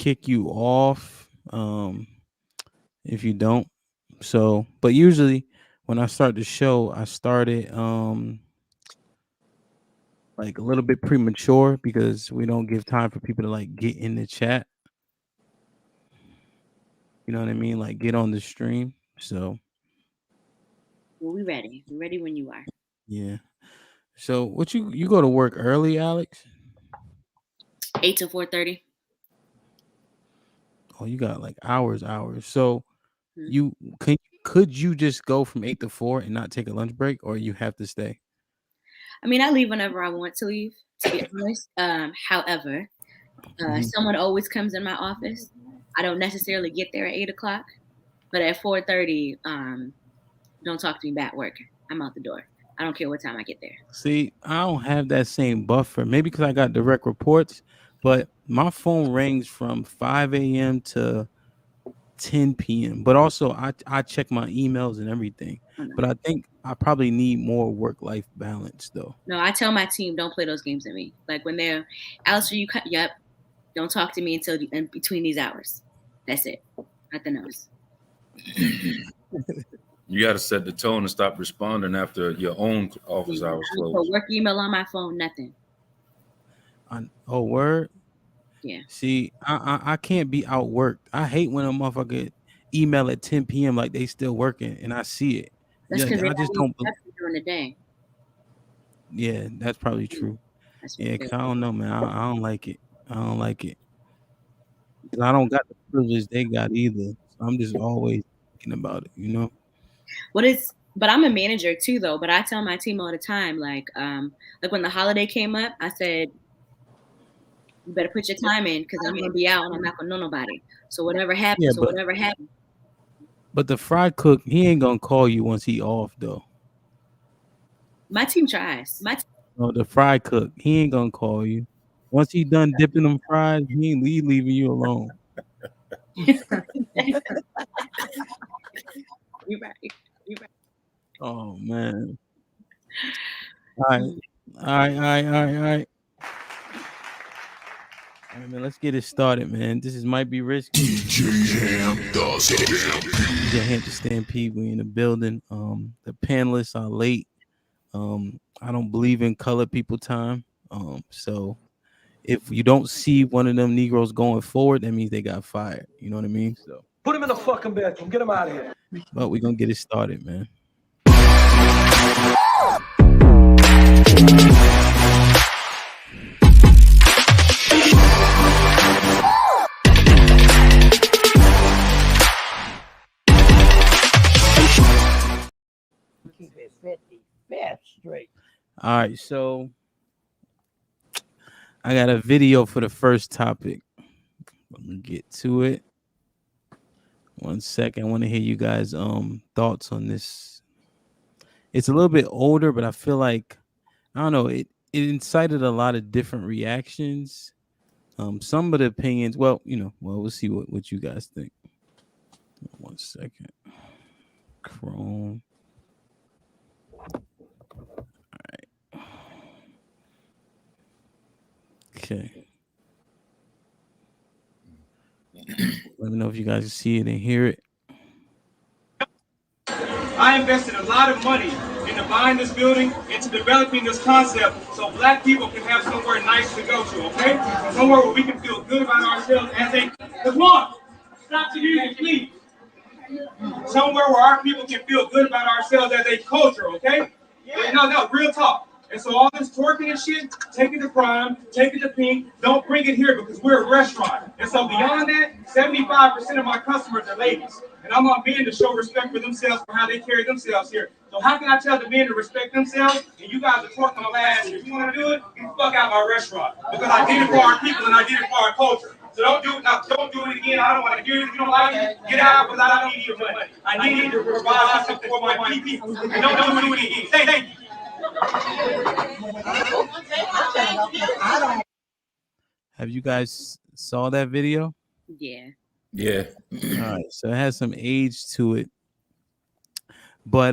kick you off if you don't. So, but usually when I start the show, I start it like a little bit premature because we don't give time for people to like get in the chat. You know what I mean? Like get on the stream. So Well, we ready. We're ready when you are. yeah. So what you go to work early, Alex? 8 to 4:30. Oh, you got like hours. So Hmm. you could you just go from 8 to 4 and not take a lunch break, or you have to stay? I mean, I leave whenever I want to leave, to be honest. However, Mhm. someone always comes in my office. I don't necessarily get there at 8 o'clock, but at 4:30, don't talk to me back working. I'm out the door. I don't care what time I get there. See, I don't have that same buffer. Maybe because I got direct reports, but my phone rings from 5 a.m. to 10 p.m. But also, I check my emails and everything. Oh, no. But I think I probably need more work life balance, though. No, I tell my team, don't play those games at me. Like when they're, Alistair, you cut, yep, don't talk to me until in between these hours. That's it. Nothing else. You got to set the tone and stop responding after your own office I hours don't put close. work email on my phone, nothing. Oh, word. Yeah. See, I can't be outworked. I hate when a motherfucker email at 10 p.m. like they still working, and I see it. That's Yeah, because they're I not just being don't. productive during the day. Yeah, that's probably Yeah, true. that's what Yeah, it is. cause I don't know, man. I don't like it. I don't like it. 'Cause I don't got the privilege they got either. So I'm just always thinking about it, you know? But I'm a manager too though, but I tell my team all the time, like when the holiday came up, I said, you better put your time in because I'm gonna be out and I'm not gonna know nobody. So whatever Yeah, happens, so but whatever happens. the fry cook, he ain't gonna call you once he off though. My team tries. No, the fry cook, he ain't gonna call you. Once he done dipping them fries, he leaving you alone. You're right. Oh man. All right. All right. All right, man. Let's get it started, man. This is might be risky. DJ Hamp the Stampede. We in the building. The panelists are late. I don't believe in color people time. So if you don't see one of them Negroes going forward, that means they got fired. You know what I mean? So Put him in the fucking bathroom. Get him out of here. but we're gonna get it started, man. Keep it 50 straight. All right, so I got a video for the first topic. Let me get to it. 1 second. I want to hear you guys thoughts on this. It's a little bit older, but I feel like I don't know, it incited a lot of different reactions. Some of the opinions, we'll see what you guys think. 1 second. Chrome. Okay. Let me know if you guys can see it and hear it. I invested a lot of money into buying this building, into developing this concept so black people can have somewhere nice to go to, okay? Somewhere where we can feel good about ourselves as a, come on, stop the music, please. Somewhere where our people can feel good about ourselves as a culture, okay? No, real talk. And so all this twerking and shit, take it to Prime, take it to Pink, don't bring it here because we're a restaurant. And so beyond that, 75% of my customers are ladies. And I want men to show respect for themselves for how they carry themselves here. So how can I tell the men to respect themselves and you guys are twerking on my ass? If you want to do it, get the fuck out of my restaurant. Because I did it for our people and I did it for our culture. So don't do it now. Don't do it again. I don't want to hear it. If you don't like it, get out because I don't need your money. I need to provide something for my people. And don't do it again. Thank you. Have you guys saw that video? Yeah. Yeah. All right, so it has some age to it. But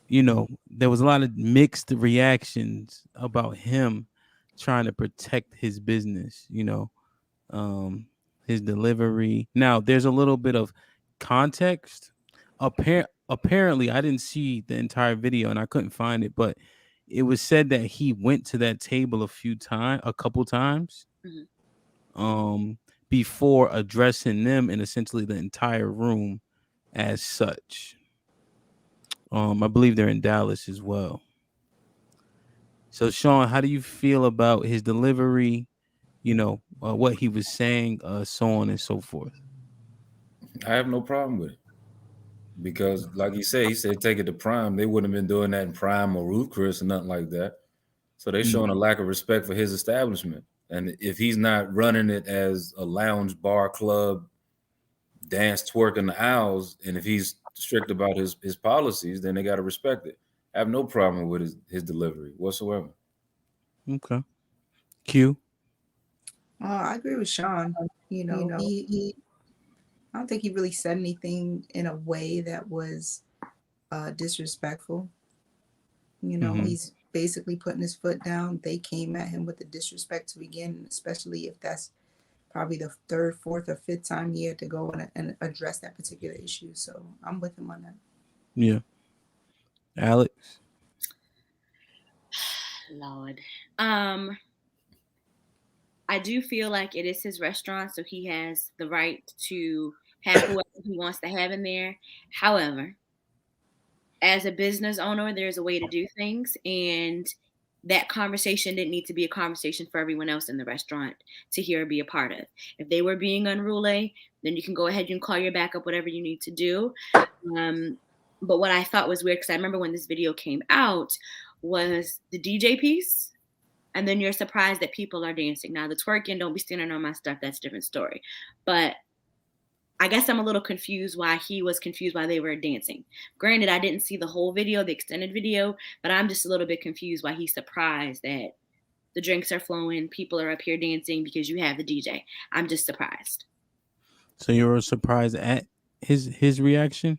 there was a lot of mixed reactions about him trying to protect his business, um, his delivery. Now, there's a little bit of context. Apparently, I didn't see the entire video and I couldn't find it, but it was said that he went to that table a couple times, um, before addressing them and essentially the entire room as such. I believe they're in Dallas as well. So, Sean, how do you feel about his delivery? What he was saying, so on and so forth. I have no problem with it because, like he said take it to Prime. They wouldn't have been doing that in Prime or Ruth Chris or nothing like that. So they're showing a lack of respect for his establishment. And if he's not running it as a lounge, bar, club, dance, twerk in the aisles, and if he's strict about his policies, then they got to respect it. I have no problem with his delivery whatsoever. Okay. Q. I agree with Sean. He I don't think he really said anything in a way that was disrespectful. He's basically putting his foot down. They came at him with the disrespect to begin, especially if that's probably the third, fourth, or fifth time he had to go and address that particular issue. So I'm with him on that. Yeah. Alex. Lord. I do feel like it is his restaurant, so he has the right to have whoever he wants to have in there. However, as a business owner, there's a way to do things, and that conversation didn't need to be a conversation for everyone else in the restaurant to hear or be a part of. If they were being unruly, then you can go ahead and call your backup, whatever you need to do. But what I thought was weird, because I remember when this video came out, was the DJ piece. And then you're surprised that people are dancing. Now, the twerking, don't be standing on my stuff. That's a different story. But I guess I'm a little confused why he was confused why they were dancing. Granted, I didn't see the whole video, the extended video, but I'm just a little bit confused why he's surprised that the drinks are flowing, people are up here dancing because you have the DJ. I'm just surprised. So you were surprised at his reaction?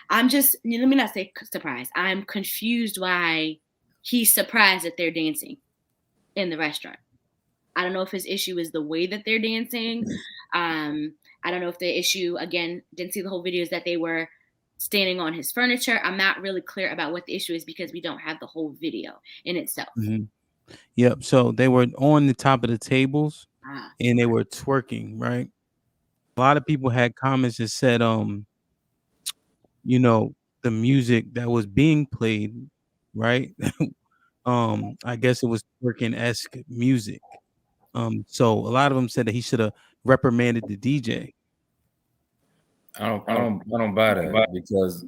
I'm just, let me not say surprised. I'm confused why he's surprised that they're dancing in the restaurant. I don't know if his issue is the way that they're dancing. I don't know if the issue, again, didn't see the whole video, is that they were standing on his furniture. I'm not really clear about what the issue is because we don't have the whole video in itself. Yep. So they were on the top of the tables and they were twerking, right? A lot of people had comments that said, the music that was being played, right? I guess it was twerking-esque music. So a lot of them said that he should have reprimanded the DJ. I don't buy that because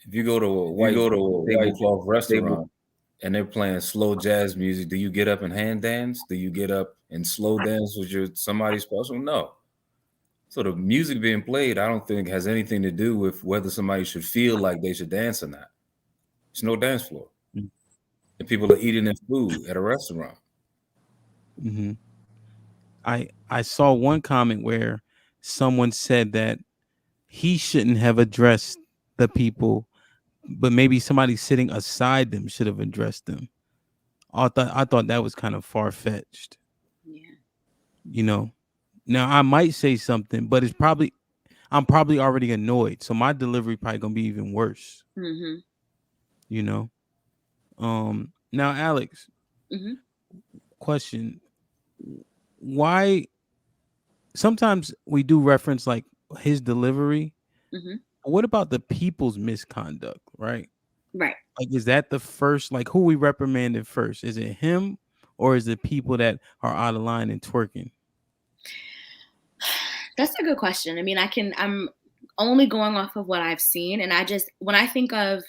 if you go to a white tablecloth restaurant and they're playing slow jazz music, do you get up and hand dance? Do you get up and slow dance with somebody special? No. So the music being played, I don't think has anything to do with whether somebody should feel like they should dance or not. It's no dance floor. And people are eating their food at a restaurant. I saw one comment where someone said that he shouldn't have addressed the people, but maybe somebody sitting aside them should have addressed them. I thought that was kind of far-fetched. Yeah. Now I might say something, but I'm probably already annoyed, so my delivery probably gonna be even worse. Now, Alex, question: why? Sometimes we do reference like his delivery. What about the people's misconduct? Right. Like, is that the first? Like, who we reprimanded first? Is it him, or is it people that are out of line and twerking? That's a good question. I mean, I'm only going off of what I've seen. And when I think of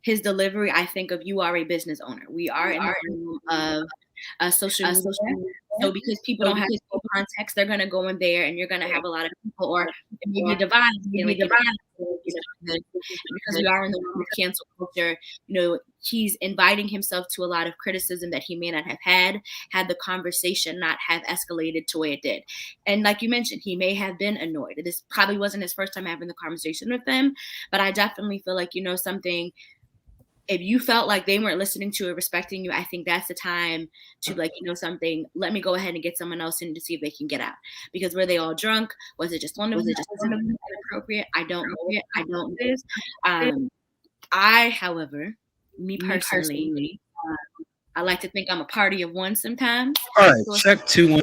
his delivery, I think of, you are a business owner. We are in the room of a social media. So because people don't have context, they're going to go in there and you're going to have a lot of people, or maybe divided. Because we are in the room of cancel culture, he's inviting himself to a lot of criticism that he may not have had the conversation not have escalated to where it did. And like you mentioned, he may have been annoyed. This probably wasn't his first time having the conversation with them, but I definitely feel like, something if you felt like they weren't listening to or respecting you, I think that's the time to, like, something, let me go ahead and get someone else in to see if they can get out. Because were they all drunk? Was it just one of them that wasn't inappropriate? I don't know. I don't know this. I, however, me personally, I like to think I'm a party of one sometimes. All right, check 2-1.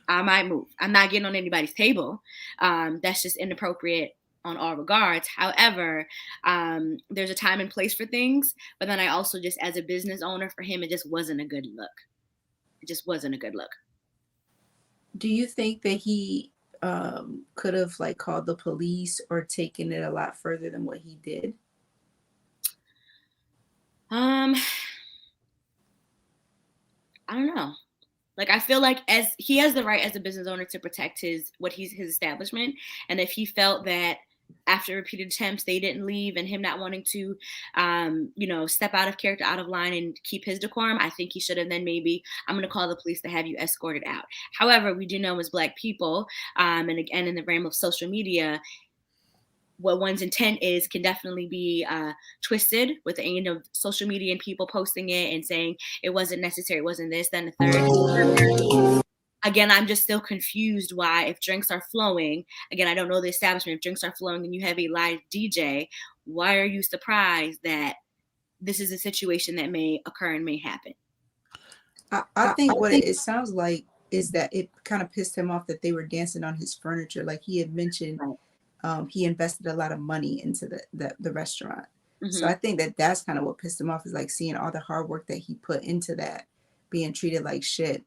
I might move. I'm not getting on anybody's table. That's just inappropriate on all regards. However, there's a time and place for things. But then I also just, as a business owner, for him, it just wasn't a good look. It just wasn't a good look. Do you think that he could have like called the police or taken it a lot further than what he did? I don't know. Like, I feel like as he has the right as a business owner to protect his establishment. And if he felt that after repeated attempts, they didn't leave, and him not wanting to, step out of character, out of line, and keep his decorum, I think he should have then maybe, I'm going to call the police to have you escorted out. However, we do know as Black people, and again, in the realm of social media, what one's intent is can definitely be twisted with the aim of social media and people posting it and saying it wasn't necessary, it wasn't this, then the third. Again, I'm just still confused why, if drinks are flowing, again, I don't know the establishment, if drinks are flowing and you have a live DJ, why are you surprised that this is a situation that may occur and may happen? I think what it sounds like is that it kind of pissed him off that they were dancing on his furniture. Like he had mentioned, he invested a lot of money into the restaurant. Mm-hmm. So I think that that's kind of what pissed him off, is like seeing all the hard work that he put into that being treated like shit,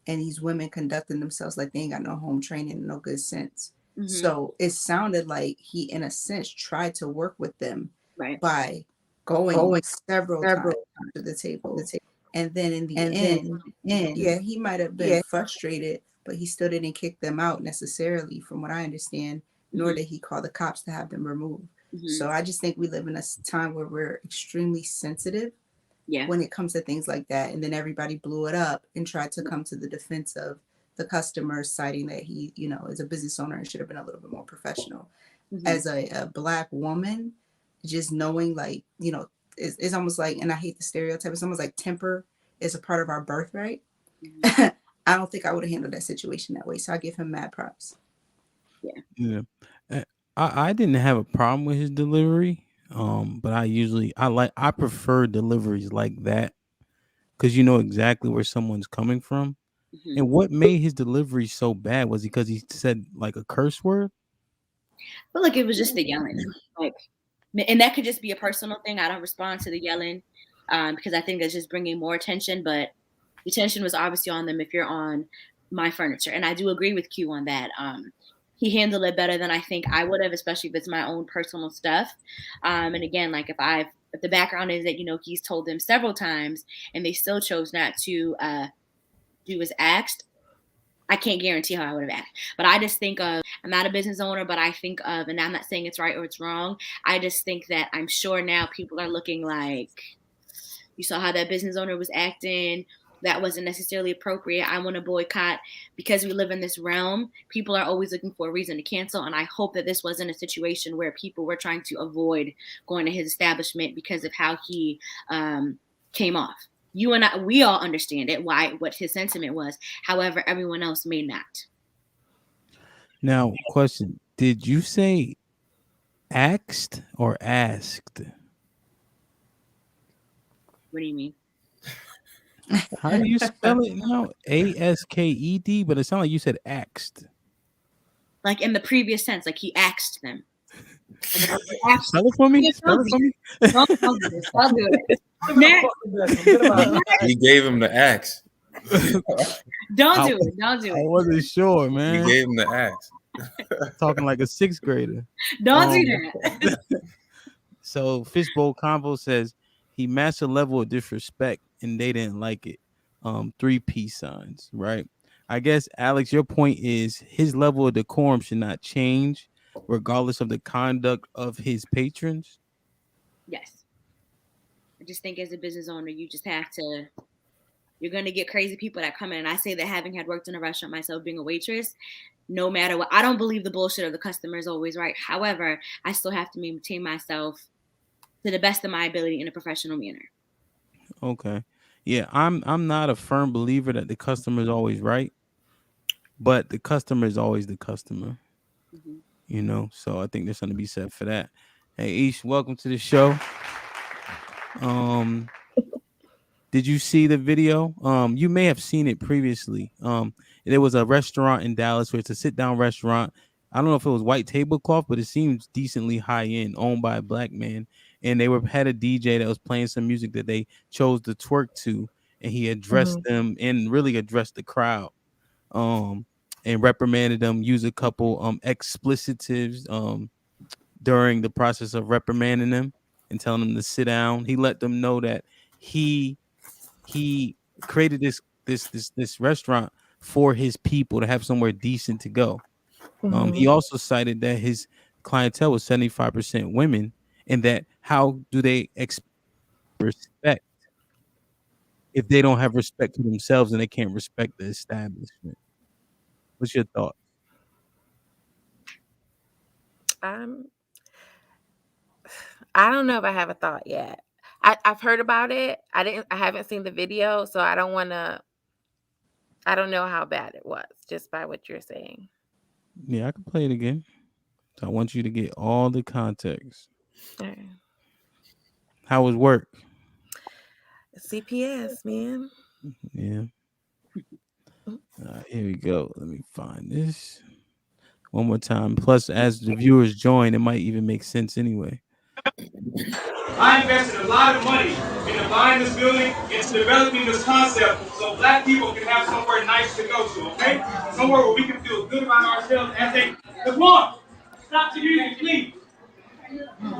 and these women conducting themselves like they ain't got no home training and no good sense. Mm-hmm. So it sounded like he, in a sense, tried to work with them by going several times to the table. And then in the end, yeah, he might have been frustrated, but he still didn't kick them out necessarily, from what I understand, nor did he call the cops to have them removed. Mm-hmm. So I just think we live in a time where we're extremely sensitive when it comes to things like that. And then everybody blew it up and tried to come to the defense of the customer, citing that he, is a business owner and should have been a little bit more professional. Mm-hmm. As a Black woman, just knowing, like, it's almost like, and I hate the stereotype, it's almost like temper is a part of our birthright. Mm-hmm. I don't think I would have handled that situation that way. So I give him mad props. Yeah. I didn't have a problem with his delivery. But I prefer deliveries like that, because you know exactly where someone's coming from. Mm-hmm. And what made his delivery so bad? Was it because he said like a curse word? I feel like it was just the yelling. Like, and that could just be a personal thing. I don't respond to the yelling because I think that's just bringing more attention. But the attention was obviously on them if you're on my furniture. And I do agree with Q on that. He handled it better than I think I would have, especially if it's my own personal stuff. And again, like if the background is that, he's told them several times and they still chose not to do as asked, I can't guarantee how I would have acted. But I just think of, I'm not a business owner, but I think of, and I'm not saying it's right or it's wrong, I just think that I'm sure now people are looking like, you saw how that business owner was acting, that wasn't necessarily appropriate, I want to boycott. Because we live in this realm, people are always looking for a reason to cancel. And I hope that this wasn't a situation where people were trying to avoid going to his establishment because of how he came off. You and I, we all understand it, what his sentiment was. However, everyone else may not. Now, question, did you say asked or asked? What do you mean? How do you spell it now? ASKED, but it sounded like you said asked. Like in the previous tense, like he asked them. Spell it for me. Spell it for me. I'll do it. He gave him the axe. Don't do it. I wasn't sure, man. He gave him the axe. Talking like a sixth grader. Don't do that. So Fishbowl Convo says he matched a level of disrespect and they didn't like it. 3 peace signs, right? I guess, Alex, your point is his level of decorum should not change regardless of the conduct of his patrons. Yes. I just think as a business owner, you just have to, you're going to get crazy people that come in. And I say that having had worked in a restaurant myself, being a waitress, no matter what, I don't believe the bullshit of the customer is always right. However, I still have to maintain myself to the best of my ability in a professional manner. Okay. Yeah, I'm not a firm believer that the customer is always right, but the customer is always the customer, Mm-hmm. you know. So I think there's something to be said for that. Hey, Ish, welcome to the show. Um, did you see the video? You may have seen it previously. There was a restaurant in Dallas where it's a sit down restaurant. I don't know if it was white tablecloth, but it seems decently high end, owned by a black man. And they were had a DJ that was playing some music that they chose to twerk to, and he addressed them and really addressed the crowd. Um, and reprimanded them, used a couple explicitives during the process of reprimanding them and telling them to sit down. He let them know that he he created this restaurant for his people to have somewhere decent to go. He also cited that his clientele was 75% women, and that how do they expect respect if they don't have respect for themselves and they can't respect the establishment? What's your thought? Um, I don't know if I have a thought yet. I've heard about it. I haven't seen the video, so I don't want to. I don't know how bad it was just by what you're saying. Yeah, I can play it again. So I want you to get all the context. Okay. How was work? CPS, man. Yeah. Here we go. Let me find this one more time. Plus, as the viewers join, it might even make sense anyway. I invested a lot of money into buying this building, into developing this concept, so black people can have somewhere nice to go to, okay? Somewhere where we can feel good about ourselves as a, come on, stop the music, please.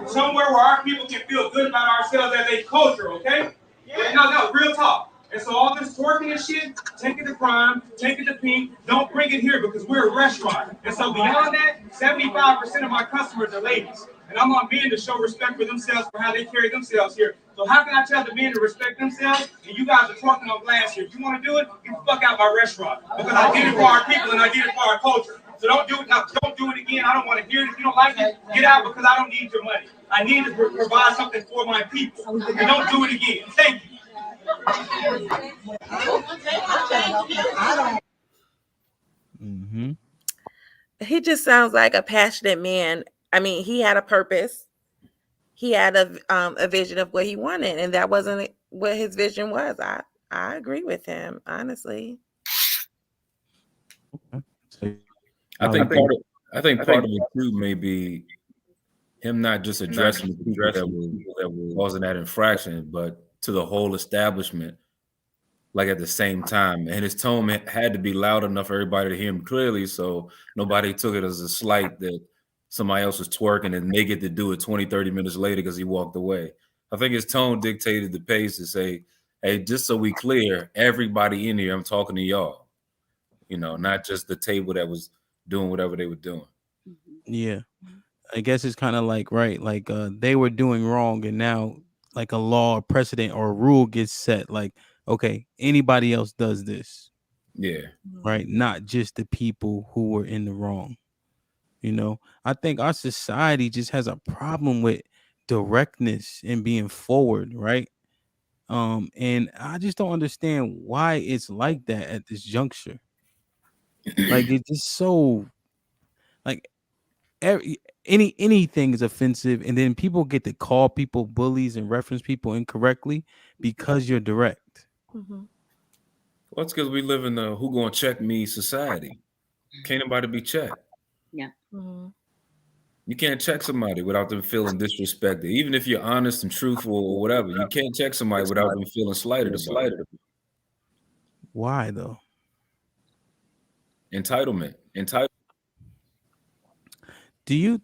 Somewhere where our people can feel good about ourselves as a culture, okay? Yeah. No, real talk. And so all this twerking and shit, take it to crime, take it to pink, don't bring it here because we're a restaurant. And so beyond that, 75% of my customers are ladies. And I'm on men to show respect for themselves for how they carry themselves here. So how can I tell the men to respect themselves and you guys are twerking on glass here? If you want to do it, get the fuck out my restaurant. Because I did it for our people and I did it for our culture. So don't do it now. Don't do it again. I don't want to hear it. If you don't like it, get out because I don't need your money. I need to provide something for my people. And don't do it again. Thank you. Mm-hmm. He just sounds like a passionate man. I mean, he had a purpose. He had a vision of what he wanted, and that wasn't what his vision was. I agree with him, honestly. Okay. So, I think part of it too may be him not just addressing the people that were causing that infraction, but to the whole establishment, like at the same time. And his tone had to be loud enough for everybody to hear him clearly, so nobody took it as a slight that somebody else was twerking and they get to do it 20, 30 minutes later because he walked away. I think his tone dictated the pace to say, hey, just so we clear, everybody in here, I'm talking to y'all. You know, not just the table that was doing whatever they were doing. yeah, I guess it's kind of like right, like they were doing wrong, and now like a law, or precedent, or a rule gets set. Like, okay, anybody else does this, Yeah. right? Not just the people who were in the wrong. You know, I think our society just has a problem with directness and being forward, right? And I just don't understand why it's like that at this juncture. Like it's just so like anything is offensive, and then people get to call people bullies and reference people incorrectly because you're direct. Mm-hmm. Well, it's because we live in a who gonna check me society. Can't nobody be checked. Yeah. Mm-hmm. You can't check somebody without them feeling disrespected. Even if you're honest and truthful or whatever, you can't check somebody without them feeling slighted about it. Why though? Entitlement. Do you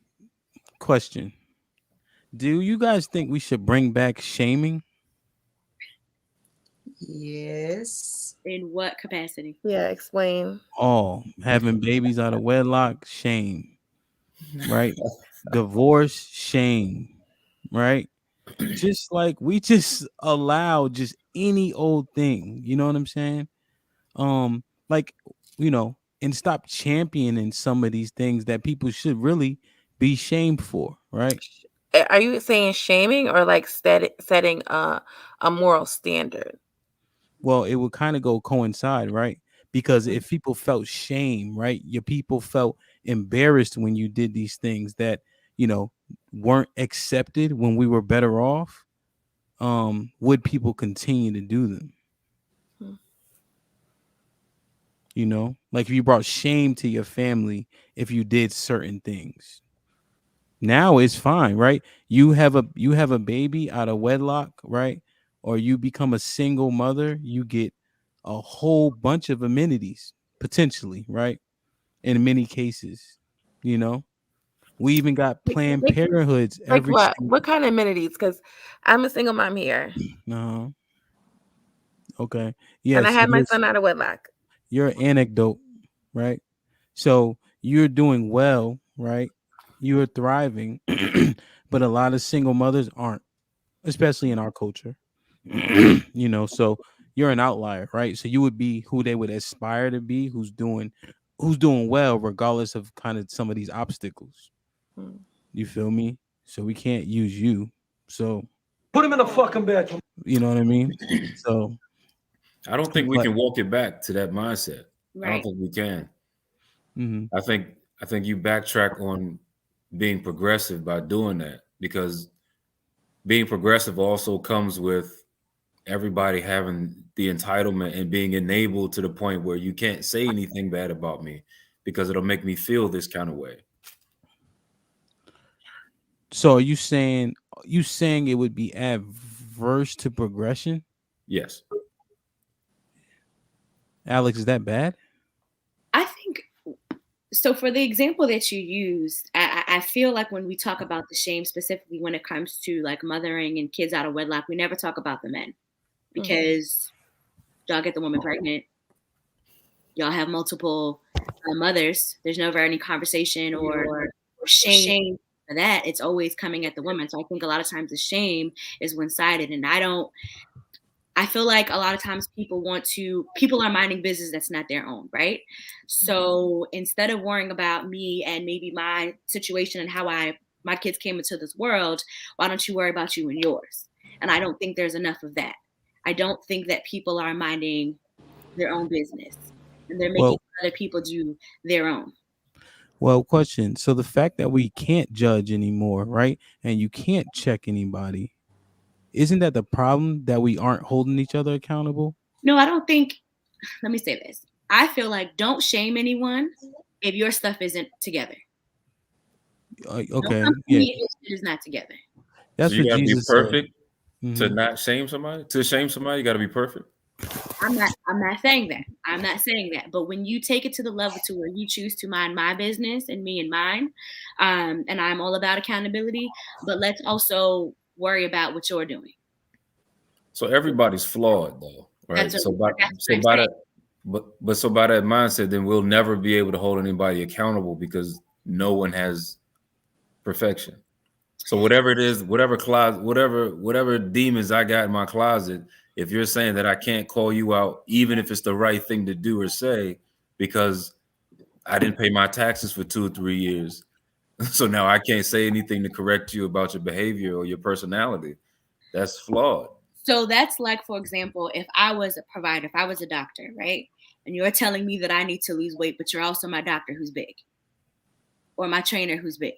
question? Do you guys think we should bring back shaming? Yes. In what capacity? Yeah, explain. Oh, having babies out of wedlock, shame, right? Divorce, shame, right? Just like we just allow just any old thing, you know what I'm saying? Like, you know, and stop championing some of these things that people should really be shamed for, right? Are you saying shaming or like setting a moral standard? Well, it would kind of go coincide, right? Because if people felt shame, right, your people felt embarrassed when you did these things that, you know, weren't accepted when we were better off, would people continue to do them? Hmm. You know, like if you brought shame to your family if you did certain things. Now it's fine, right? You have a baby out of wedlock, right? Or you become a single mother, you get a whole bunch of amenities potentially, right? In many cases, you know. We even got Planned Like, Parenthoods like every what? What kind of amenities? Because I'm a single mom here, uh okay. and I Yes, had my son out of wedlock. your anecdote, right? So you're doing well, right? You're thriving, but a lot of single mothers aren't, especially in our culture. You know, so you're an outlier, right? So you would be who they would aspire to be, who's doing well regardless of kind of some of these obstacles. Hmm. You feel me? So we can't use you. So, Put him in the fucking bedroom. you know what I mean? So, I don't think we but can walk it back to that mindset. I don't Right. think we can. mhm. I think you backtrack on being progressive by doing that, because being progressive also comes with everybody having the entitlement and being enabled to the point where you can't say anything bad about me because it'll make me feel this kind of way. So are you saying it would be adverse to progression? Yes. Alex, is that bad? I think so. For the example that you used, I feel like when we talk about the shame specifically when it comes to like mothering and kids out of wedlock, we never talk about the men because y'all get the woman pregnant, y'all have multiple mothers. There's never any conversation or shame for that. It's always coming at the woman. So I think a lot of times the shame is one sided, and I feel like a lot of times people are minding business that's not their own, right? So instead of worrying about me and maybe my situation and how my kids came into this world, why don't you worry about you and yours? And I don't think there's enough of that. I don't think that people are minding their own business and they're making Well, other people do their own. question. So the fact that we can't judge anymore, right? And you can't check anybody, isn't that the problem that we aren't holding each other accountable? No, I don't think, let me say this. I feel like don't shame anyone if your stuff isn't together. Don't Okay, come to yeah, me if your shit is not together. So that's you what got to be Jesus said. perfect to Hmm. not shame somebody. To shame somebody, you got to be perfect. I'm not saying that. I'm not saying that. But when you take it to the level to where you choose to mind my business and me and mine, and I'm all about accountability, but let's also worry about what you're doing. So everybody's flawed though, right? That's what So I'm by saying. that but so by that mindset, then we'll never be able to hold anybody accountable because no one has perfection. So whatever it is, whatever closet, whatever demons I got in my closet, if you're saying that I can't call you out, even if it's the right thing to do or say, because I didn't pay my taxes for 2 or 3 years, so now I can't say anything to correct you about your behavior or your personality. That's flawed. So that's like, for example, if I was a provider, if I was a doctor, right? And you're telling me that I need to lose weight, but you're also my doctor who's big or my trainer who's big.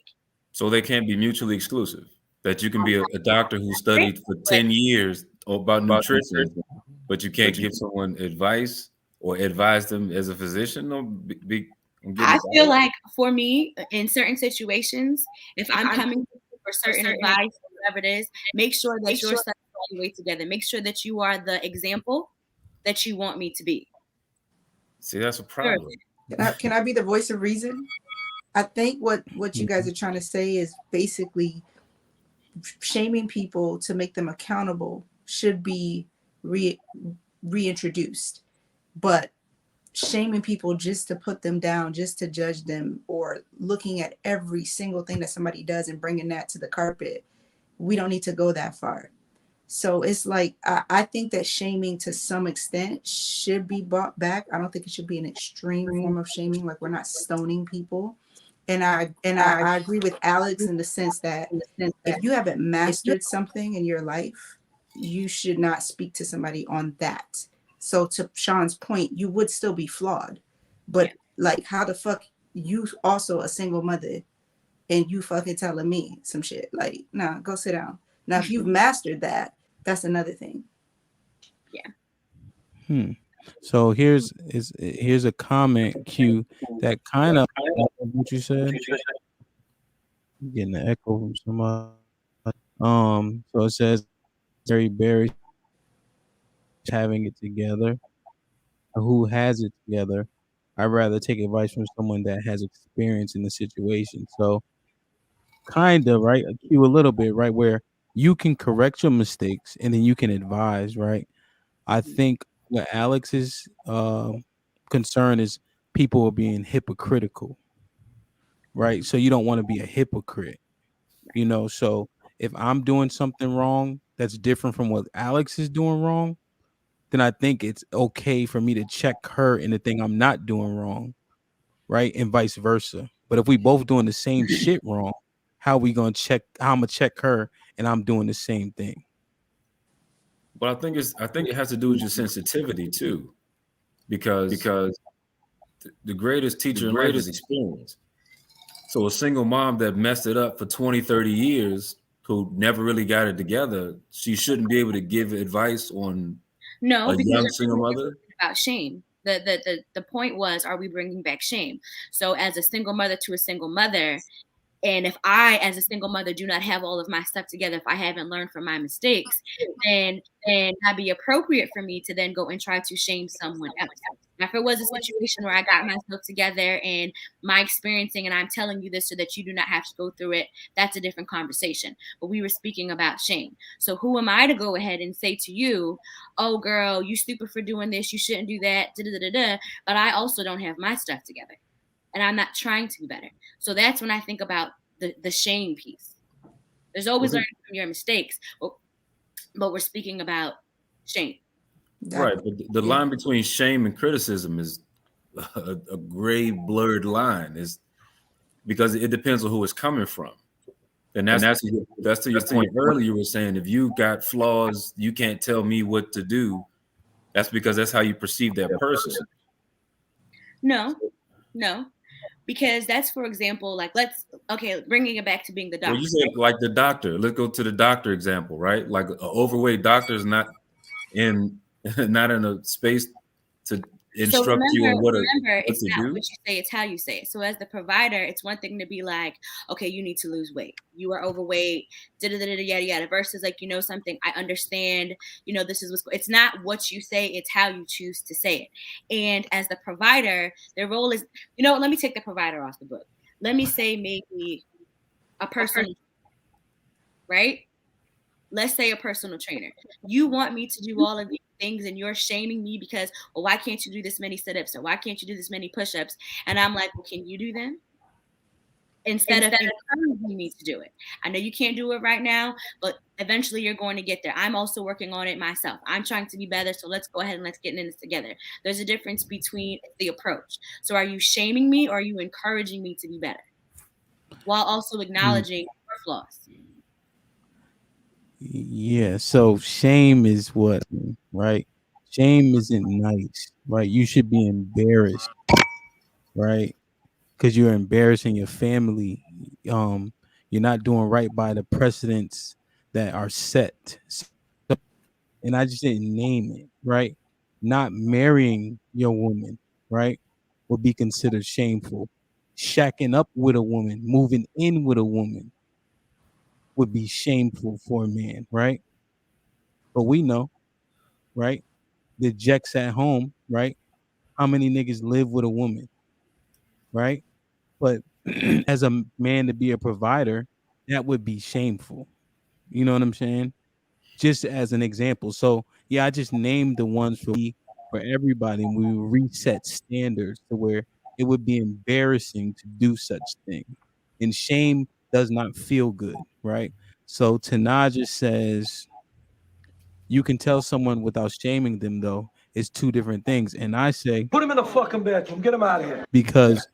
So they can't be mutually exclusive. That you can be a doctor who Great, studied for but 10 years about nutrition, but you can't give someone advice or advise them as a physician on getting I a feel diet. like for me, in certain situations, if I'm coming to you for certain advice, whatever it is, make sure that your stuff is all the way together. Make sure that you are the example that you want me to be. See, that's a Sure. problem. Can I be the voice of reason? I think what you guys are trying to say is basically shaming people to make them accountable should be reintroduced, but shaming people just to put them down, just to judge them, or looking at every single thing that somebody does and bringing that to the carpet, we don't need to go that far. So it's like I think that shaming to some extent should be brought back. I don't think it should be an extreme form of shaming, like we're not stoning people, And I agree with Alex in the sense that if you haven't mastered something in your life, you should not speak to somebody on that. So to Sean's point, you would still be flawed. But Yeah. like how the fuck you also a single mother and you fucking telling me some shit. Like, nah, go sit down. Now if you've mastered that, that's another thing. Yeah. So here's a comment Q that kind of what you said. I'm getting an echo from somebody. So it says Mary Berry having it together. Who has it together? I'd rather take advice from someone that has experience in the situation. So kind of right, a Q a little bit right where you can correct your mistakes and then you can advise. Right. I think what Alex's concern is people are being hypocritical, right? So you don't want to be a hypocrite, you know. So if I'm doing something wrong that's different from what Alex is doing wrong, then I think it's okay for me to check her in the thing I'm not doing wrong, right? And vice versa. But if we both doing the same shit wrong, how we gonna check? How I'm gonna check her and I'm doing the same thing? But I think it has to do with your sensitivity too, because the greatest teacher in life is experience. So a single mom that messed it up for 20, 30 years, who never really got it together, she shouldn't be able to give advice on No, a because young single mother. about shame. The point was, are we bringing back shame? So as a single mother to a single mother, and if I, as a single mother, do not have all of my stuff together, if I haven't learned from my mistakes, then that'd be appropriate for me to then go and try to shame someone else. Now, if it was a situation where I got myself together and my experiencing, and I'm telling you this so that you do not have to go through it, that's a different conversation. But we were speaking about shame. So who am I to go ahead and say to you, oh, girl, you stupid for doing this, you shouldn't do that, da da da da. But I also don't have my stuff together and I'm not trying to be better. So that's when I think about the shame piece. There's always learning from your mistakes, but we're speaking about shame. Right, Exactly. but the line between shame and criticism is a gray, blurred line. Is because it depends on who it's coming from, and that's to your point earlier. You were saying if you got flaws, you can't tell me what to do. That's because that's how you perceive that person. No, no, because that's, for example, like bringing it back to being the Well, doctor. you said like the doctor. Let's go to the doctor example, right? Like an overweight doctor is not in not in a space to So instruct you on remember, what it's to not do. what you say, it's how you say it. So as the provider, it's one thing to be like, okay, you need to lose weight. You are overweight, yada yada. Versus like, something, I understand, this is it's not what you say, it's how you choose to say it. And as the provider, their role is, let me take the provider off the book. Let me say maybe a personal, right? Let's say a personal trainer. You want me to do all of these things and you're shaming me because, well, why can't you do this many sit-ups or why can't you do this many push-ups? And I'm like, well, can you do them? Instead of encouraging me to do it. I know you can't do it right now, but eventually you're going to get there. I'm also working on it myself. I'm trying to be better. So let's go ahead and let's get in this together. There's a difference between the approach. So are you shaming me or are you encouraging me to be better? While also acknowledging your flaws. Yeah, so shame is what, right? Shame isn't nice, right? You should be embarrassed, right? Because you're embarrassing your family. Um, you're not doing right by the precedents that are set. So, and I just didn't name it, right? Not marrying your woman, right, would be considered shameful. Shacking up with a woman, moving in with a woman would be shameful for a man, right? But we know, right? The Jacks at home, right? How many niggas live with a woman, right? But as a man to be a provider, that would be shameful. You know what I'm saying? Just as an example. So yeah, I just named the ones for everybody, and we reset standards to where it would be embarrassing to do such thing. And shame does not feel good, right? So Tanaja says you can tell someone without shaming them though, is two different things. And I say Put him in the fucking bedroom. Get him out of here. because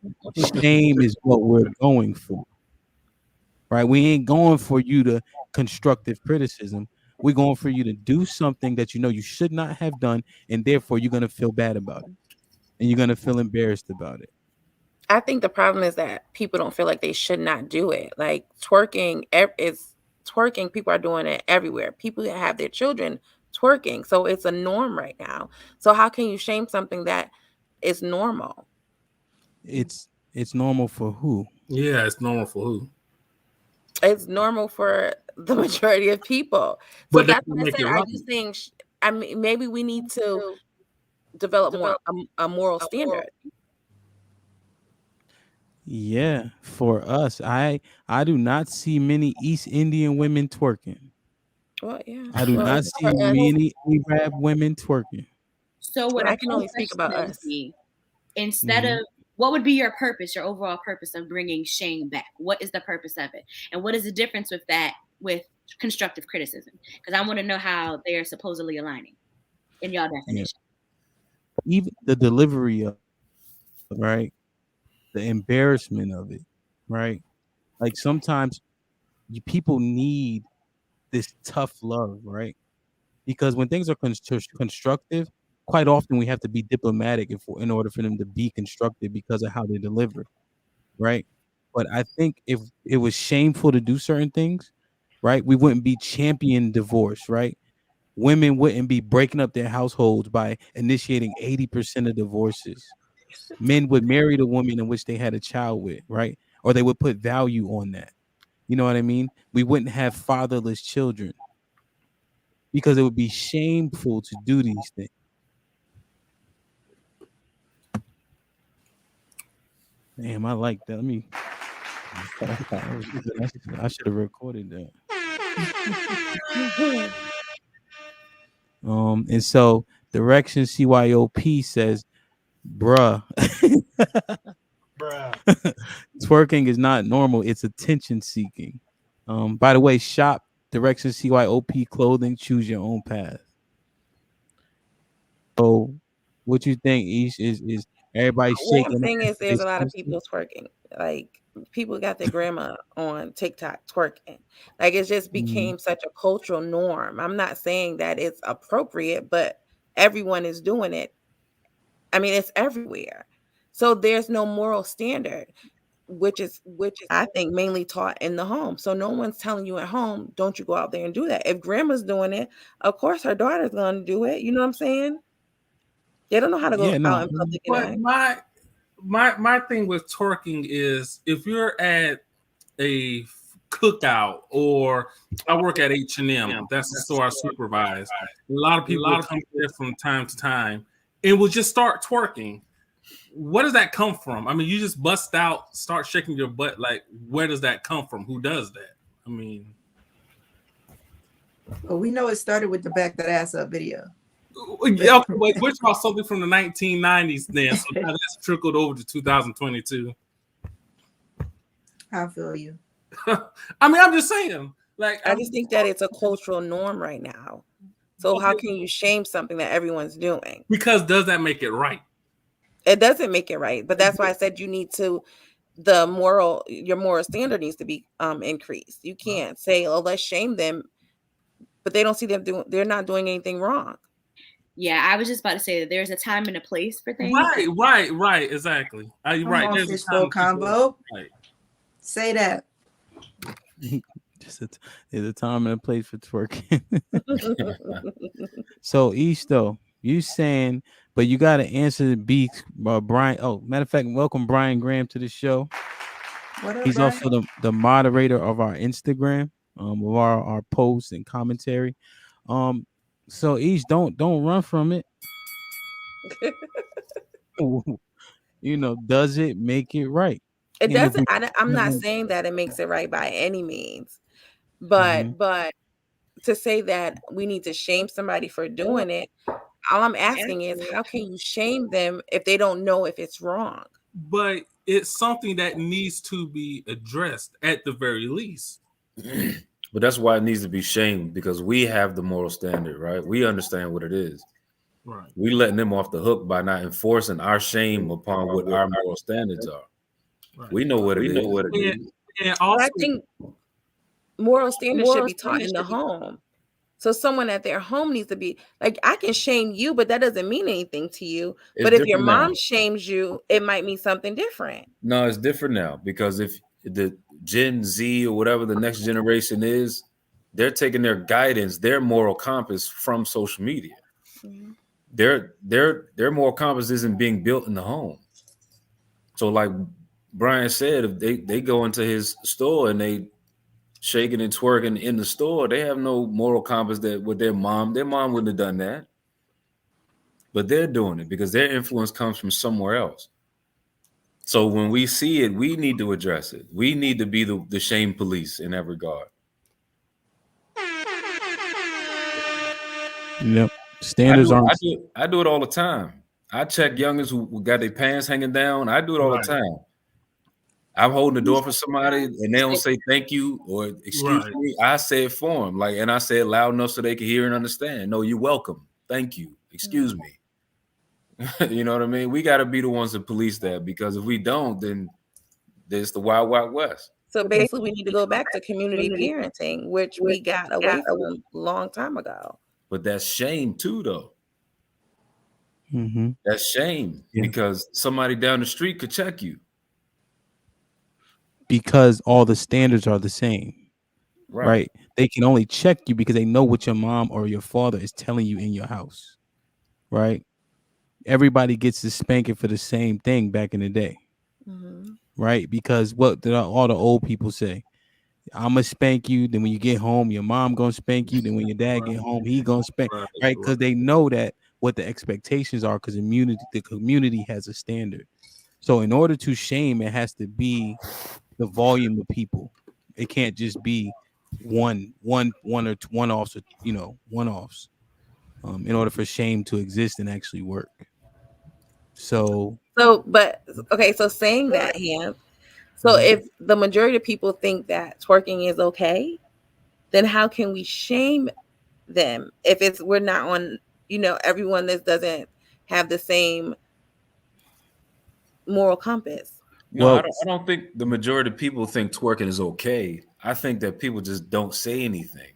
shame is what we're going for, right? We ain't going for you to constructive criticism. We're going for you to do something that you know you should not have done, and therefore you're gonna feel bad about it, and you're gonna feel embarrassed about it. I think the problem is that people don't feel like they should not do it. Like is twerking. People are doing it everywhere. People that have their children twerking, so it's a norm right now. So how can you shame something that is normal? It's normal for who? Yeah, it's normal for who? It's normal for the majority of people. So But that that's doesn't what I make said. it Are right. you saying? I mean, maybe we need to develop more a moral standard. Yeah, for us, I do not see many East Indian women twerking. Well, yeah. I do Well, not see many Arab women twerking. So what well, a I can better only speak question about would us. be, instead of what would be your purpose, your overall purpose of bringing shame back? What is the purpose of it? And what is the difference with that with constructive criticism? Because I want to know how they are supposedly aligning in your Yeah, definition. even the delivery of right, the embarrassment of it, right? Like sometimes people need this tough love, right? Because when things are constructive, quite often we have to be diplomatic in order for them to be constructive because of how they deliver, right? But I think if it was shameful to do certain things, right, we wouldn't be champion divorce, right? Women wouldn't be breaking up their households by initiating 80% of divorces. Men would marry the woman in which they had a child with, right? Or they would put value on that. You know what I mean? We wouldn't have fatherless children because it would be shameful to do these things. Damn, I like that. Let me. That was good. I should have recorded that. And so direction CYOP says, bruh, Bruh. twerking is not normal. It's attention seeking. By the way, shop direction CYOP clothing. Choose your own path. So, what you think? Is everybody Well, the shaking thing ass? is, They there's a lot of supposed to? people twerking. Like people got their grandma on TikTok twerking. Like it just Mhm. became such a cultural norm. I'm not saying that it's appropriate, but everyone is doing it. I mean, it's everywhere. So there's no moral standard, which is I think mainly taught in the home. So no one's telling you at home, don't you go out there and do that. If grandma's doing it, of course her daughter's going to do it. You know what I'm saying? They don't know how to go Yeah, out no. in public and But act. my thing with twerking is if you're at a cookout or I work at H&M, that's the store I supervise. A lot of people will come there from time to time and will just start twerking. Where does that come from? I mean, you just bust out, start shaking your butt. Like, where does that come from? Who does that? I mean, Well, we know it started with the back that ass up video. yeah, okay, wait, we're talking something from the 1990s then, so now that's trickled over to 2022. I feel you. I mean, I'm just saying, like, I just think that it's a cultural norm right now. So how can you shame something that everyone's doing? because does that make it right? It doesn't make it right, but that's why I said you need to your moral standard needs to be increased. You can't say, "Oh, let's shame them," but they don't see they're not doing anything wrong. Yeah, I was just about to say that there's a time and a place for things. Right, exactly. You're Come right. on, There's a fishbowl time combo. right. Say that. Just there's a time and a place for twerking. So East though, you saying, but you got to answer the B. Brian. Oh, matter of fact, welcome Brian Graham to the show. What up, He's Brian? also the moderator of our Instagram, of our posts and commentary. So East, don't run from it. You know, does it make it right? It And if doesn't. we, I'm not saying that it makes it right by any means, Mhm. but to say that we need to shame somebody for doing it, all I'm asking is, how can you shame them if they don't know if it's wrong? But it's something that needs to be addressed at the very least. But that's why it needs to be shamed because we have the moral standard, right? We understand what it is. Right. We letting them off the hook by not enforcing our shame upon what our moral standards are. Right. We know what it is. And But also, I think moral standards should be taught in the home. So someone at their home needs to be like, I can shame you, but that doesn't mean anything to you. It's but if your different mom now. shames you, it might mean something different. No, it's different now because if the Gen Z or whatever the next generation is, they're taking their guidance, their moral compass from social media. Mhm. Their moral compass isn't being built in the home. So like Brian said, if they go into his store and they shaking and twerking in the store, they have no moral compass that with their mom wouldn't have done that. But they're doing it because their influence comes from somewhere else. So when we see it, we need to address it. We need to be the shame police in that regard. Yep. Standards aren't. I do it all the time. I check youngins who got their pants hanging down. I do it all the time. I'm holding the door for somebody and they don't say thank you or excuse me. I say it for them. Like, and I say it loud enough so they can hear and understand. No, you're welcome. Thank you. Excuse me. You know what I mean? We got to be the ones to police that because if we don't, then there's the wild, wild west. So basically, we need to go back to community parenting, which we got away from a long time ago. But that's shame too, though. Mm-hmm. That's shame because somebody down the street could check you. Because all the standards are the same. Right. They can only check you because they know what your mom or your father is telling you in your house. Right. Everybody gets the spanking for the same thing back in the day. Mm-hmm. Right. Because what did all the old people say? I'm gonna spank you. Then when you get home, your mom gonna spank you. Then when your dad get home, he gonna spank. Right. Because they know that what the expectations are because the community has a standard. So in order to shame, it has to be the volume of people. It can't just be one or one-offs, or one-offs. In order for shame to exist and actually work. So saying that, Ham. So if the majority of people think that twerking is okay, then how can we shame them if we're not on, everyone that doesn't have the same moral compass? No, I don't think the majority of people think twerking is okay. I think that people just don't say anything.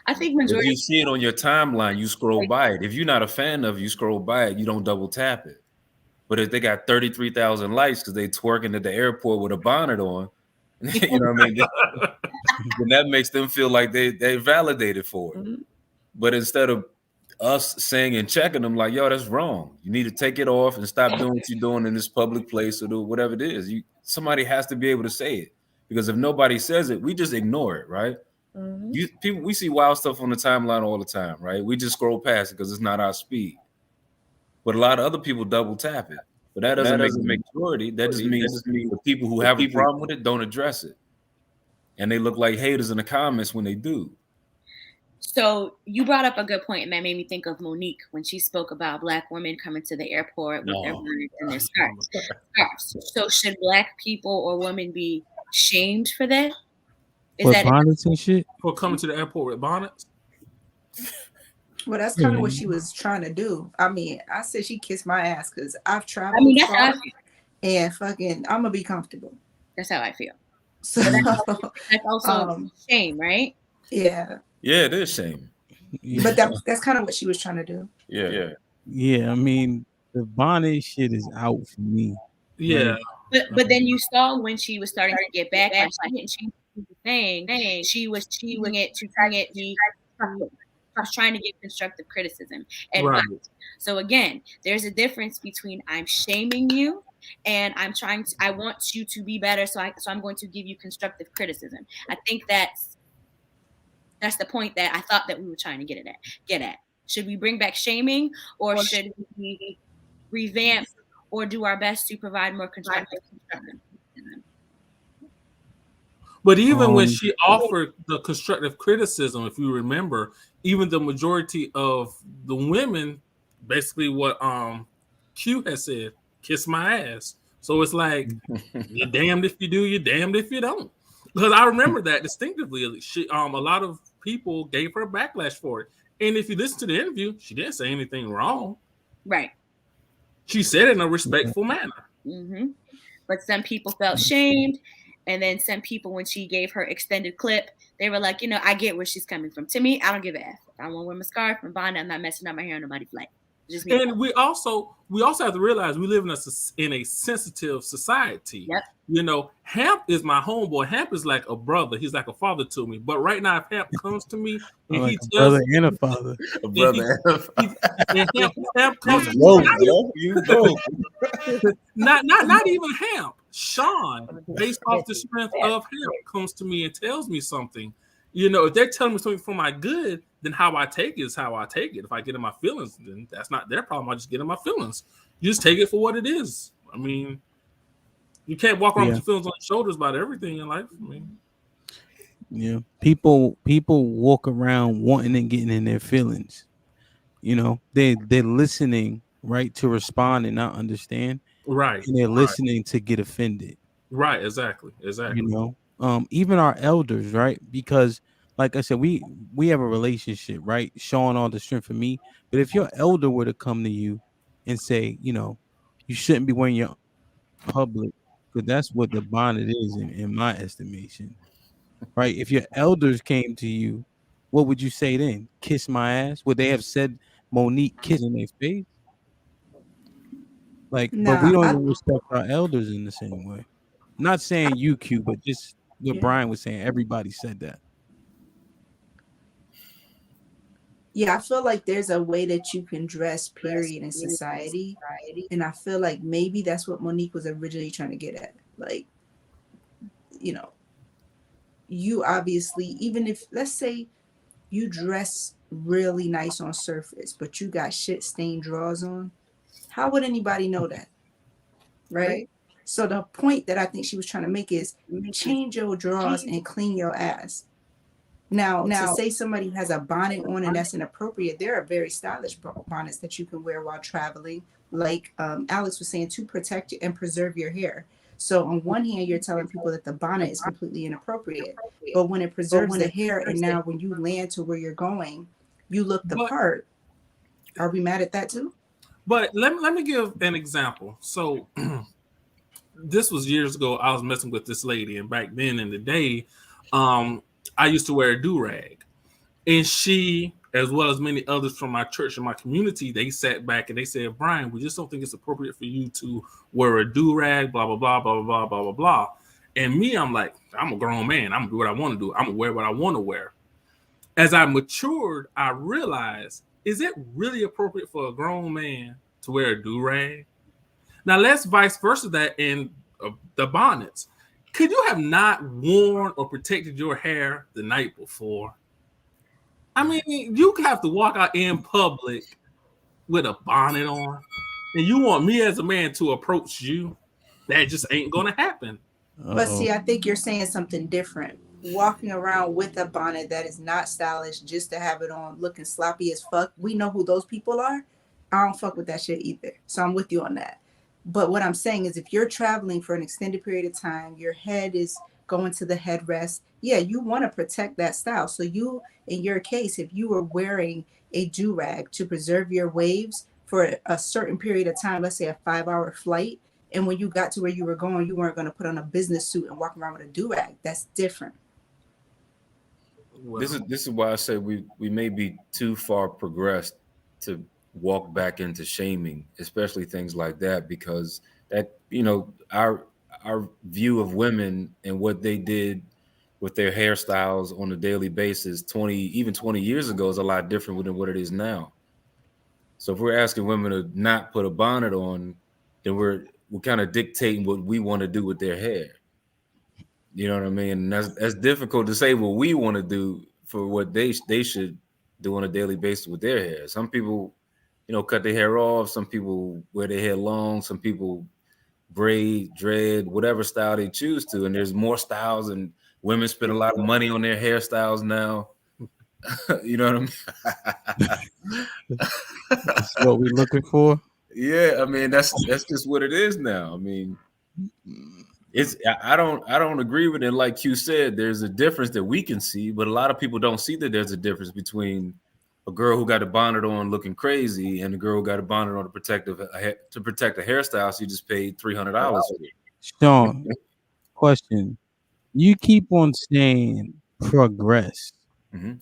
I think majority. If you see it on your timeline, you scroll by it. If you're not a fan of it, you scroll by it. You don't double tap it. But if they got 33,000 likes because they twerking at the airport with a bonnet on, you know what I mean? Then that makes them feel like they validated for it. Mm-hmm. But instead of us saying and checking them like, yo, that's wrong. You need to take it off and stop doing what you're doing in this public place or do whatever it is. Somebody has to be able to say it because if nobody says it, we just ignore it, right? Mm-hmm. We see wild stuff on the timeline all the time, right? We just scroll past it because it's not our speed. But a lot of other people double tap it. But that doesn't make the majority. That just means the people who have a problem with it don't address it. And they look like haters in the comments when they do. So you brought up a good point, and that made me think of Monique when she spoke about Black women coming to the airport with their bonnets and their scarves. So should Black people or women be shamed for that? Is that bonnets and shit? For coming to the airport with bonnets? Well, that's kind of what she was trying to do. I mean, I said she kissed my ass because I've traveled far and fucking I'm gonna be comfortable. That's how I feel. So that's also shame, right? Yeah. Yeah, it is shame. But that's kind of what she was trying to do. Yeah. I mean, the bonnet shit is out for me. Yeah. But then you saw when she was starting to get back, she didn't change the thing. She was cheating it to try it be. I was trying to get constructive criticism. And so again, there's a difference between I'm shaming you and I want you to be better. So I'm going to give you constructive criticism. I think that's the point that I thought that we were trying to get at. Should we bring back shaming or should we revamp or do our best to provide more constructive criticism? But even when she offered the constructive criticism, if you remember, even the majority of the women, basically what Q has said, kiss my ass. So it's like, you're damned if you do, you're damned if you don't. Because I remember that distinctively. A lot of people gave her backlash for it. And if you listen to the interview, she didn't say anything wrong. Right. She said it in a respectful manner. Mm-hmm. But some people felt shamed. And then some people, when she gave her extended clip, they were like, I get where she's coming from. To me, I don't give a F. If I want to wear my scarf and bonnet, I'm not messing up my hair on nobody's flight. Just me. And we also have to realize we live in a sensitive society. Yep. Hamp is my homeboy. Hamp is like a brother. He's like a father to me. But right now, if Hamp comes to me and like he a tells brother and a father, A brother. and Hamp comes to Whoa, me, yo, you go. not even Hamp. Sean, based off the strength of Hamp, comes to me and tells me something. If they're telling me something for my good, then how I take it is how I take it. If I get in my feelings, then that's not their problem. I just get in my feelings. You just take it for what it is. I mean, you can't walk around with your feelings on your shoulders about everything in life. I mean, yeah, people walk around wanting and getting in their feelings. They're listening, right, to respond and not understand. Right. And they're listening to get offended. Right, exactly. Even our elders, right? Because like I said, we have a relationship, right? Showing all the strength for me. But if your elder were to come to you and say, you shouldn't be wearing your public, because that's what the bonnet is in my estimation. Right? If your elders came to you, what would you say then? Kiss my ass? Would they have said Monique kissing their face? But we Nah, don't even respect our elders in the same way. Not saying you, Q, but just what Brian was saying. Everybody said that. I feel like there's a way that you can dress, period, in society. And I feel like maybe that's what Monique was originally trying to get at. Like, you obviously, even if, let's say, you dress really nice on surface, but you got shit stained drawers on, how would anybody know that? Right? So the point that I think she was trying to make is change your drawers and clean your ass. Now, to say somebody has a bonnet on and that's inappropriate, there are very stylish bonnets that you can wear while traveling. Like Alex was saying, to protect and preserve your hair. So on one hand, you're telling people that the bonnet is completely inappropriate, but when it preserves the hair, and now when you land to where you're going, you look the part. Are we mad at that too? But let me give an example. So this was years ago. I was messing with this lady, and back then in the day, I used to wear a do-rag. And she, as well as many others from my church and my community, they sat back and they said, Brian, we just don't think it's appropriate for you to wear a do-rag, blah, blah, blah, blah, blah, blah, blah, blah. And me, I'm like, I'm a grown man. I'm going to do what I want to do. I'm going to wear what I want to wear. As I matured, I realized, is it really appropriate for a grown man to wear a do-rag? Now, let's vice versa that in the bonnets. Could you have not worn or protected your hair the night before? I mean, you have to walk out in public with a bonnet on, and you want me as a man to approach you? That just ain't going to happen. But see, I think you're saying something different. Walking around with a bonnet that is not stylish just to have it on looking sloppy as fuck. We know who those people are. I don't fuck with that shit either. So I'm with you on that. But what I'm saying is, if you're traveling for an extended period of time, your head is going to the headrest. Yeah, you want to protect that style. So you, in your case, if you were wearing a do-rag to preserve your waves for a certain period of time, let's say a 5-hour flight, and when you got to where you were going, you weren't going to put on a business suit and walk around with a do-rag. That's different. Well, this is why I say we may be too far progressed to walk back into shaming, especially things like that, because that, our view of women and what they did with their hairstyles on a daily basis 20 years ago is a lot different than what it is now. So if we're asking women to not put a bonnet on, then we're kind of dictating what we want to do with their hair. You know what I mean? And that's difficult to say what we want to do for what they should do on a daily basis with their hair. Some people, cut their hair off. Some people wear their hair long. Some people braid, dread, whatever style they choose to. And there's more styles, and women spend a lot of money on their hairstyles now. You know what I mean? That's what we're looking for. Yeah, I mean that's just what it is now. I mean, I don't agree with it. Like you said, there's a difference that we can see, but a lot of people don't see that there's a difference between a girl who got a bonnet on looking crazy, and a girl who got a bonnet on to protect a hairstyle. She just paid $300 for it. Sean, question. You keep on saying progress, Mhm.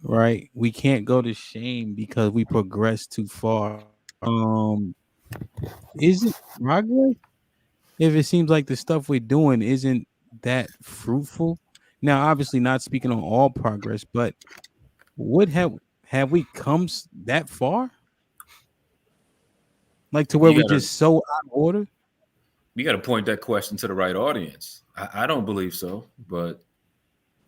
right? We can't go to shame because we progress too far. Is it progress if it seems like the stuff we're doing isn't that fruitful? Now, obviously, not speaking on all progress, but would have we come that far? Like to where You we gotta just so out of order? you gotta point that question to the right audience. I don't believe so, but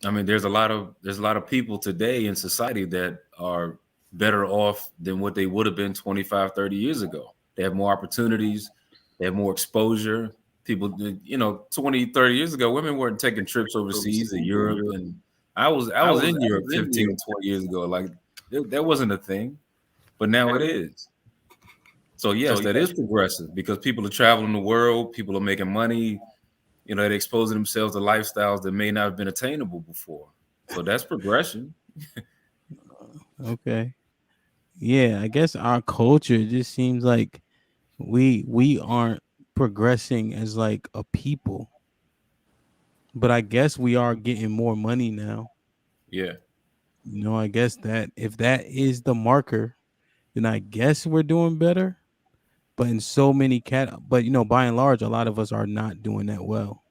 I mean, there's a lot of people today in society that are better off than what they would have been 25, 30 years ago. They have more opportunities, they have more exposure. People, 20, 30 years ago, women weren't taking trips overseas to Europe, and I was in Europe 15, 20 years ago. Like that wasn't a thing, but now it is. So yes, that is progressive because people are traveling the world, people are making money, they're exposing themselves to lifestyles that may not have been attainable before. So that's progression. Okay. Yeah, I guess our culture just seems like we aren't progressing as like a people. But I guess we are getting more money now. Yeah. I guess that if that is the marker, then I guess we're doing better. But in so many but by and large, a lot of us are not doing that well.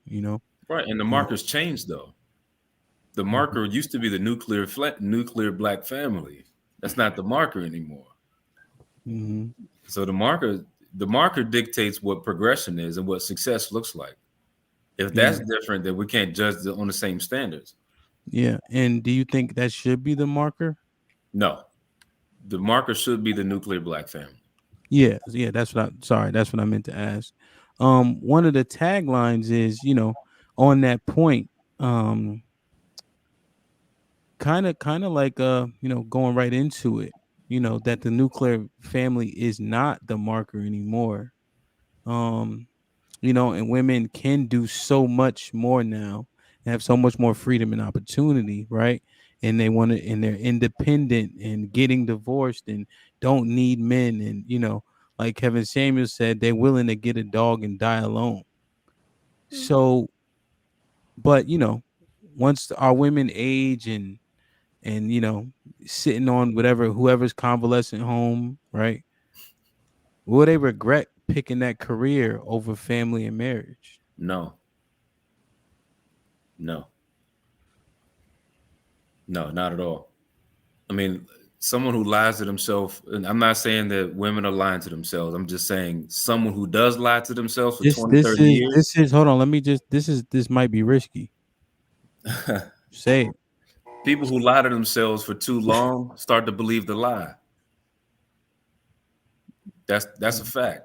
Right. And the Um, markers changed though. The mhm, marker used to be the nuclear black family. That's not the marker anymore. mhm, So the marker dictates what progression is and what success looks like. If that's yeah, different, then we can't judge on the same standards. yeah. And do you think that should be the marker? No, the marker should be the nuclear black family. Yeah, yeah. That's what I meant to ask. One of the taglines is, on that point, um, kind of like going right into it, that the nuclear family is not the marker anymore. Um, and women can do so much more now and have so much more freedom and opportunity, right? And and they're independent and getting divorced and don't need men. And, like Kevin Samuels said, they're willing to get a dog and die alone. So, but, once our women age and, sitting on whoever's convalescent home, right? Will they regret picking that career over family and marriage? No, no, no, not at all. I mean, someone who lies to themselves, and I'm not saying that women are lying to themselves. I'm just saying someone who does lie to themselves for This 20, this 30 is years, this is hold on. Let me just this might be risky. Say it. people who lie to themselves for too long start to believe the lie. That's a fact.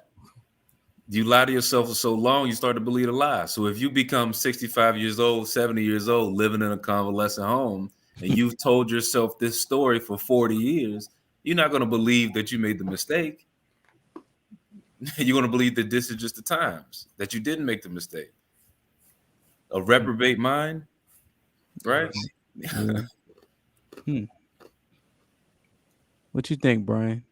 You lie to yourself for so long, you start to believe a lie. So if you become 65 years old, 70 years old, living in a convalescent home, and you've told yourself this story for 40 years, you're not going to believe that you made the mistake. You're going to believe that this is just the times that you didn't make the mistake. A reprobate mind, right? Yeah. Hmm. What you think, Brian?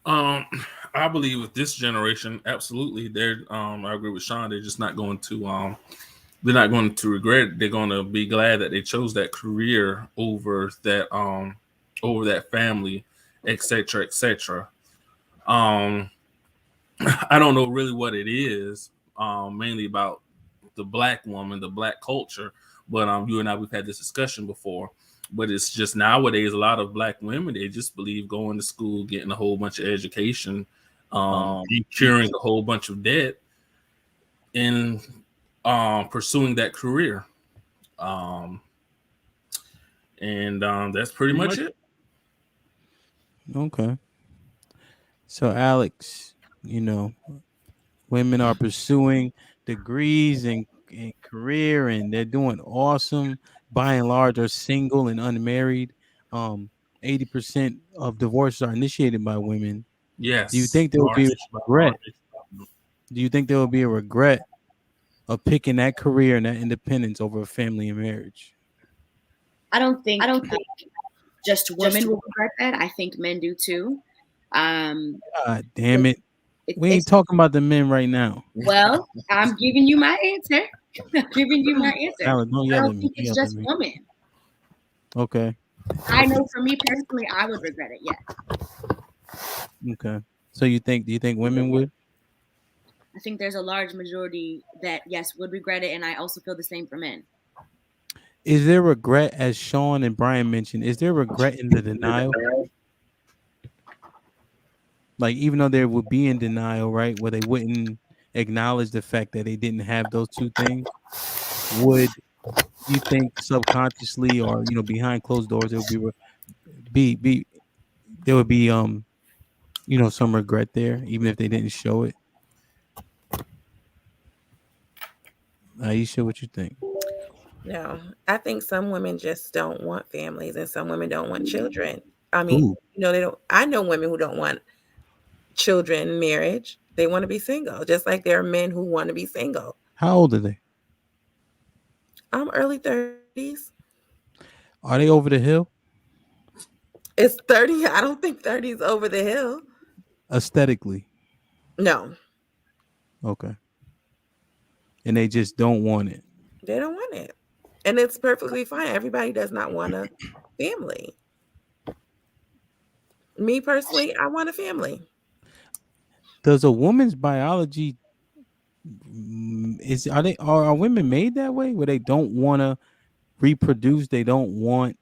Um, I believe with this generation, absolutely, they're. I agree with Sean. They're just not going to. They're not going to regret it. They're going to be glad that they chose that career over that family, etc., etc. Um, I don't know really what it is. Mainly about the black woman, the black culture. But you and I, we've had this discussion before. But it's just nowadays a lot of black women, they just believe going to school, getting a whole bunch of education, incurring a whole bunch of debt, and pursuing that career. Um, and that's pretty much it. Okay. So Alex, women are pursuing degrees and career and they're doing awesome. By and large, are single and unmarried. 80% of divorces are initiated by women. Do you Yes, think there will be a regret? Do you think there will be a regret of picking that career and that independence over a family and marriage? I don't think just women will regret that. I think men do too. God damn it. We ain't It's talking about the men right now. well, I'm giving you my answer. I'm giving you my answer. Alex, don't I yell don't at me. think it's Yell at just me. women. Okay. I know for me personally, I would regret it. Yes. Okay. So do you think women would? I think there's a large majority that yes would regret it, and I also feel the same for men. Is there regret, as Sean and Brian mentioned, is there regret in the denial? Like, even though they would be in denial, right, where they wouldn't acknowledge the fact that they didn't have those two things, would you think subconsciously or behind closed doors there would be there would be some regret there, even if they didn't show it? Aisha, what you think? No, I think some women just don't want families, and some women don't want children. I mean, Ooh. they don't. I know women who don't want children, marriage. They want to be single, just like there are men who want to be single. How old are they? I'm early 30s. Are they over the hill? It's 30. I don't think 30 is over the hill. Aesthetically. No, Okay. And they just don't want it. they don't want it. And it's perfectly fine. Everybody does not want a family. Me personally, I want a family. Does a woman's biology are women made that way where they don't want to reproduce, they don't want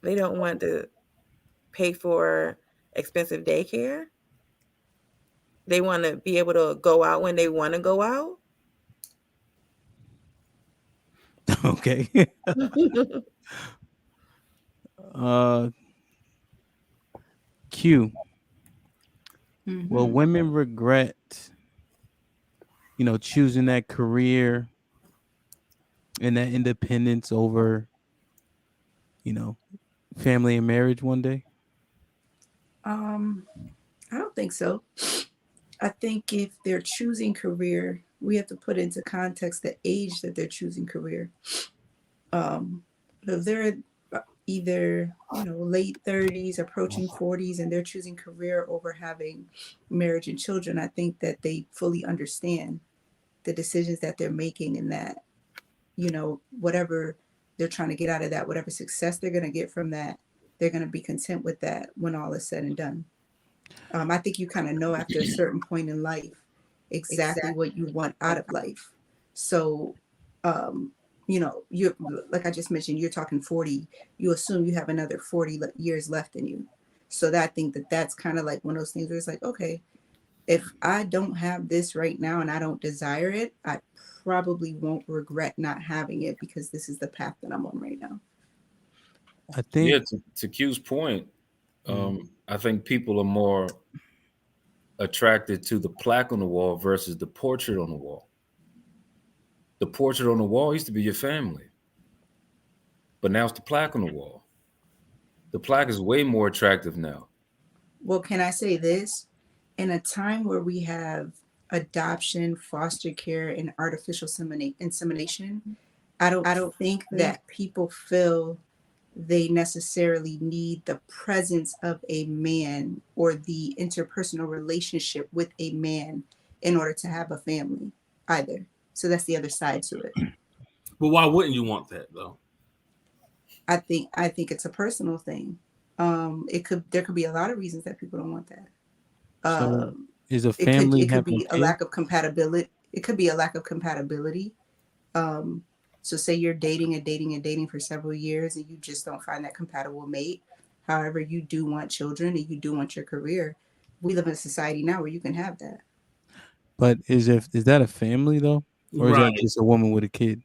They don't want to pay for expensive daycare. They want to be able to go out when they want to go out. okay. Q. Will women regret choosing that career and that independence over family and marriage one day? I don't think so. I think if they're choosing career, we have to put into context the age that they're choosing career. If they're either late 30s, approaching 40s, and they're choosing career over having marriage and children, I think that they fully understand the decisions that they're making, and that whatever they're trying to get out of that, whatever success they're going to get from that, they're going to be content with that when all is said and done. I think you kind of know after a certain point in life exactly what you want out of life. So, you're like I just mentioned, you're talking 40. You assume you have another 40 years left in you. So that I think that's kind of like one of those things where it's like, okay, if I don't have this right now and I don't desire it, I probably won't regret not having it because this is the path that I'm on right now. I think. Yeah, to Q's point, I think people are more attracted to the plaque on the wall versus the portrait on the wall. The portrait on the wall used to be your family, but now it's the plaque on the wall. The plaque is way more attractive now. Well, can I say this? In a time where we have adoption, foster care, and artificial insemination, I don't think that people feel they necessarily need the presence of a man or the interpersonal relationship with a man in order to have a family either. So that's the other side to it. But why wouldn't you want that though? I think it's a personal thing. There could be a lot of reasons that people don't want that. So is a family it could having be a kids? lack of compatibility. It could be a lack of compatibility. So say you're dating for several years and you just don't find that compatible mate. However, you do want children and you do want your career. We live in a society now where you can have that. But is that a family though? Or is that just a woman with a kid?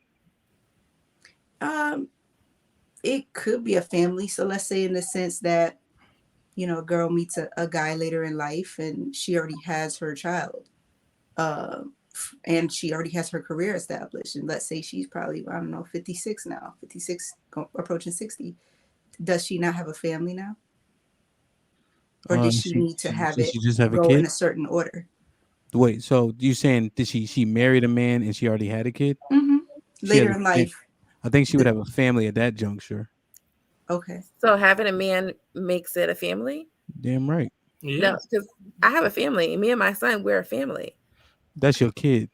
It could be a family. So let's say in the sense that, a girl meets a guy later in life and she already has her child. And she already has her career established. And let's say she's probably, 56 now, 56, approaching 60. Does she not have a family now? Or does she need to have it just have a go kid? in a certain order? Wait, so you saying did she married a man and she already had a kid? Mm-hmm. She has later a in fam- life. I think she would have a family at that juncture. Okay. So having a man makes it a family? Damn right. No, Yeah. because I have a family. Me and my son, we're a family. That's your kid.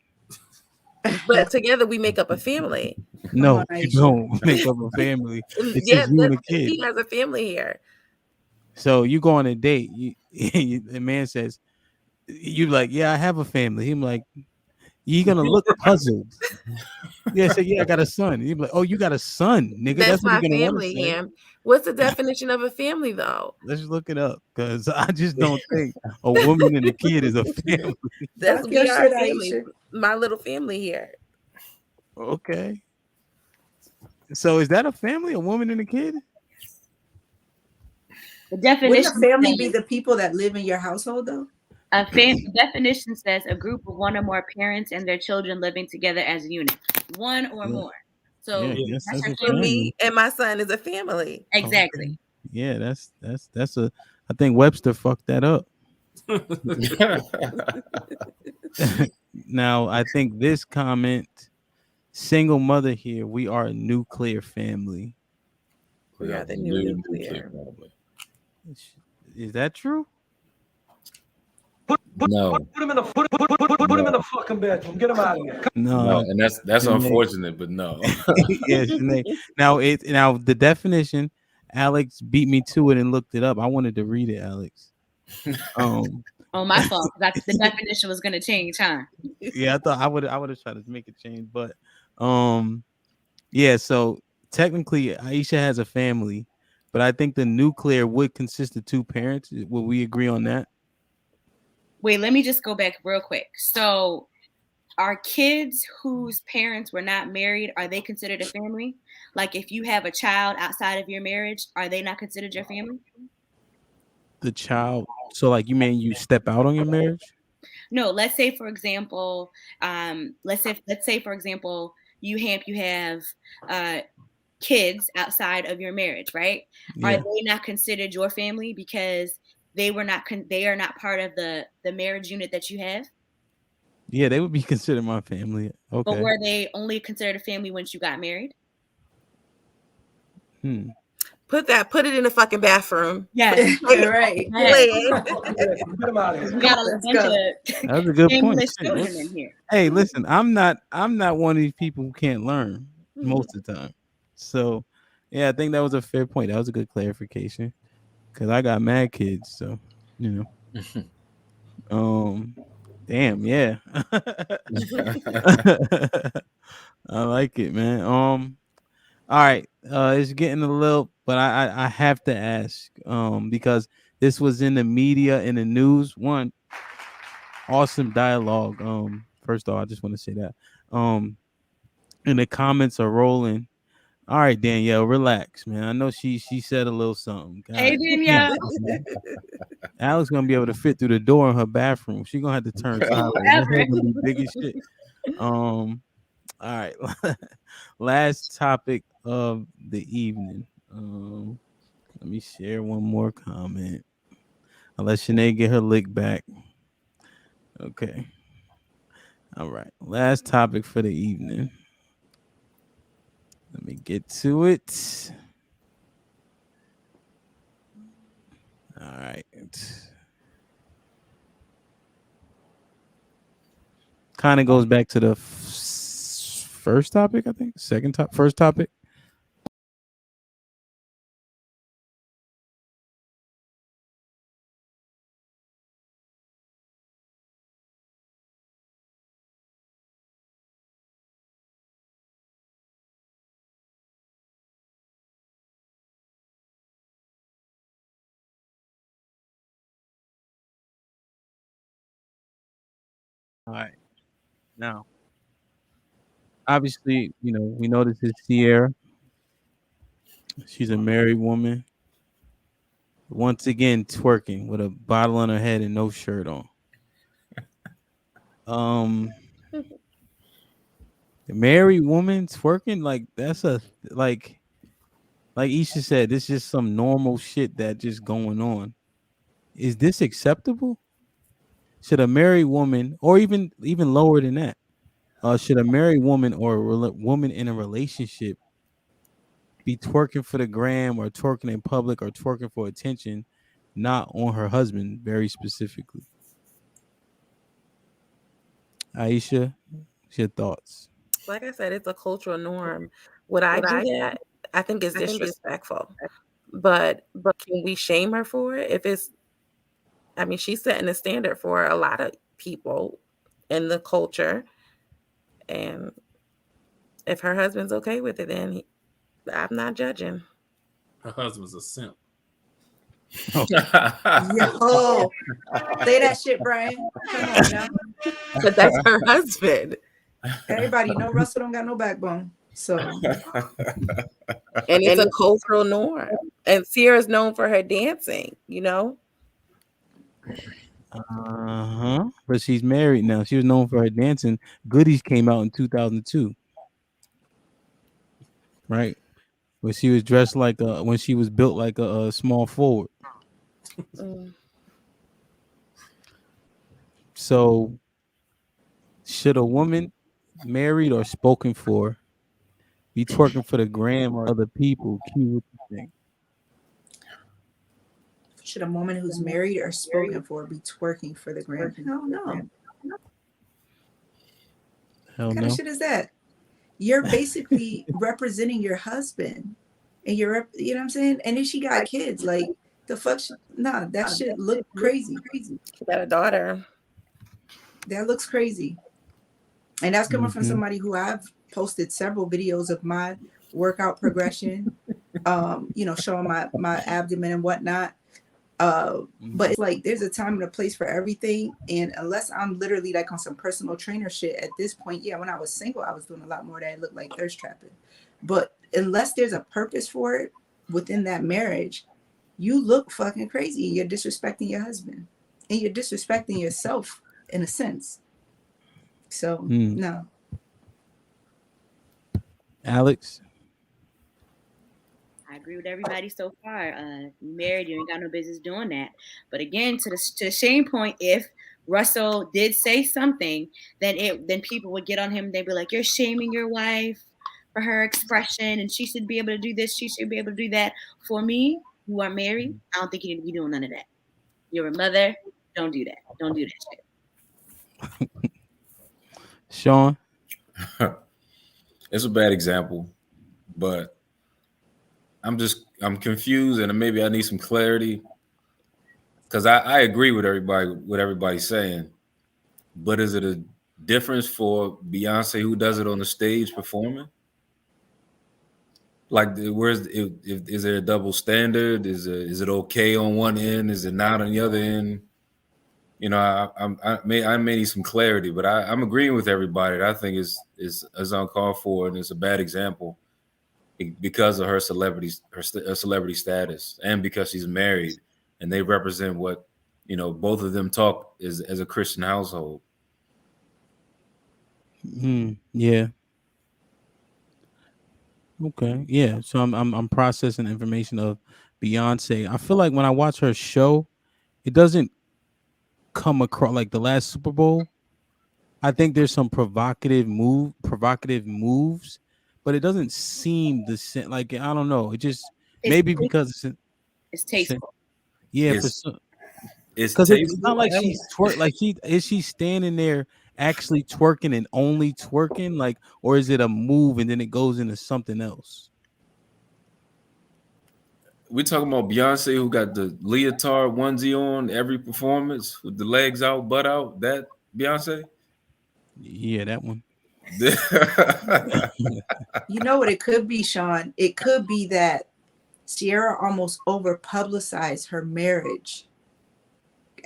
But together we make up a family. Come on, No, you Aisha. don't make up a family. It's Yeah, just you and a kid. he has a family here. So you go on a date. The man says, "You like, yeah, I have a family." Him like, you gonna look puzzled. Yeah, say, yeah, I got a son. You be like, oh, you got a son, nigga. That's That's what he my gonna want to family, say. Ham. What's the definition of a family, though? Let's look it up because I just don't think a woman and a kid is a family. That's Talk your we are a shit, family. Aisha. My little family here. Okay. So is that a family? A woman and a kid? The Wouldn't definition a family be says, the people that live in your household, though? the definition says a group of one or more parents and their children living together as a unit, one or Yeah. more. Yeah, So I guess that's that's your a So family. me and my son is a family. Exactly. Okay. Yeah, that's a. I think Webster fucked that up. Now I think this comment, single mother here. We are a nuclear family. We are the new nuclear. Is that true? No, Put him in the put him in the fucking bedroom. Get him out of here. no, No. and that's Janae. unfortunate, but no. Yeah, Janae. Now the definition. Alex beat me to it and looked it up. I wanted to read it, Alex. Oh, my fault. The definition was gonna change, huh? Yeah, I thought I would have tried to make it change, but yeah. So technically, Aisha has a family, but I think the nuclear would consist of two parents. Would we agree on that? Wait, let me just go back real quick. So, are kids whose parents were not married, are they considered a family? Like, if you have a child outside of your marriage, are they not considered your family? The child. So, like, you mean you step out on your marriage? No, let's say for example, let's say for example, you have kids outside of your marriage, right? Are Yeah, they not considered your family because they are not part of the marriage unit that you have? yeah, they would be considered my family. But Okay. were they only considered a family once you got married? Hmm. Put it in the fucking bathroom. Yes. Right. Play Yes. it. Get him out of here. We got a Let's bunch go. of That's a good point. shameless Shit, children what's- in here. Hey, listen, I'm not one of these people who can't learn most of the time. So, yeah, I think that was a fair point. That was a good clarification because I got mad kids. So, you know, damn, yeah, I like it, man. All right, it's getting a little, but I have to ask, because this was in the media in the news. One, awesome dialogue. First off, I just want to say that. And the comments are rolling. All right, Danielle, relax, man. I know she said a little something. Hey, God, Danielle. Alex gonna be able to fit through the door in her bathroom. She gonna have to turn sideways. Her Forever. head gonna be big as shit. All right. Last topic of the evening. Let me share one more comment. I'll let Shanae get her lick back. Okay. All right. Last topic for the evening. Let me get to it. All right. Kind of goes back to the first topic, I think. First topic. All right. Now, obviously, we know this is Sierra. She's a married woman. Once again, twerking with a bottle on her head and no shirt on. The married woman twerking, like that's like Isha said, this is just some normal shit that just going on. Is this acceptable? Should a married woman, or even lower than that, Should a married woman or a woman in a relationship be twerking for the gram or twerking in public or twerking for attention, not on her husband, very specifically? Aisha, what's your thoughts? Like I said, it's a cultural norm. Would I do that? I think it's disrespectful. But can we shame her for it? If it's, I mean, she's setting a standard for a lot of people in the culture. And if her husband's okay with it, then I'm not judging. Her husband's a simp. Yo, say that shit, Brian. Come on now. But that's her husband. Everybody know Russell don't got no backbone. So And it's a cultural norm. And Sierra's known for her dancing, you know? But she's married now. She was known for her dancing. Goodies came out in 2002, right? When she was dressed like when she was built like a small forward. Mm. So, should a woman married or spoken for be twerking for the gram or other people? Q, what you think? should a woman who's married or spoken for be twerking for the gram? Hell no. Hell What kind no. of shit is that? You're basically representing your husband, and you know what I'm saying? And then she got kids. Like the fuck? Nah, that shit look crazy. She got a daughter. That looks crazy. And that's coming from somebody who I've posted several videos of my workout progression, you know, showing my abdomen and whatnot. But it's like there's a time and a place for everything. And unless I'm literally like on some personal trainer shit at this point, yeah, when I was single, I was doing a lot more that looked like thirst trapping. But unless there's a purpose for it within that marriage, you look fucking crazy. You're disrespecting your husband and you're disrespecting yourself in a sense. So no. Alex? I agree with everybody so far. You married, you ain't got no business doing that. But again, to the Shane point, if Russell did say something, then people would get on him. They'd be like, "You're shaming your wife for her expression, and she should be able to do this. She should be able to do that." For me, who are married, I don't think you need to be doing none of that. You're a mother. Don't do that. Don't do that shit. Sean? It's a bad example, but I'm confused, and maybe I need some clarity because I agree with what everybody's saying, but is it a difference for Beyonce who does it on the stage performing? Like, is there a double standard? Is it okay on one end? Is it not on the other end? You know, I may need some clarity, but I'm agreeing with everybody that I think is uncalled for and it's a bad example because of her celebrity status and because she's married and they represent what, you know, both of them talk as a Christian household. Yeah. Okay. Yeah. So I'm processing information of Beyonce. I feel like when I watch her show, it doesn't come across like the last Super Bowl. I think there's some provocative moves, but it doesn't seem the same. Like I don't know. It just maybe because it's tasteful. Yeah, it's because it's not like she's is she standing there actually twerking and only twerking, like, or is it a move and then it goes into something else? We talking about Beyonce who got the leotard onesie on every performance with the legs out, butt out. That Beyonce? Yeah, that one. You know what it could be, Sean? It could be that Sierra almost over publicized her marriage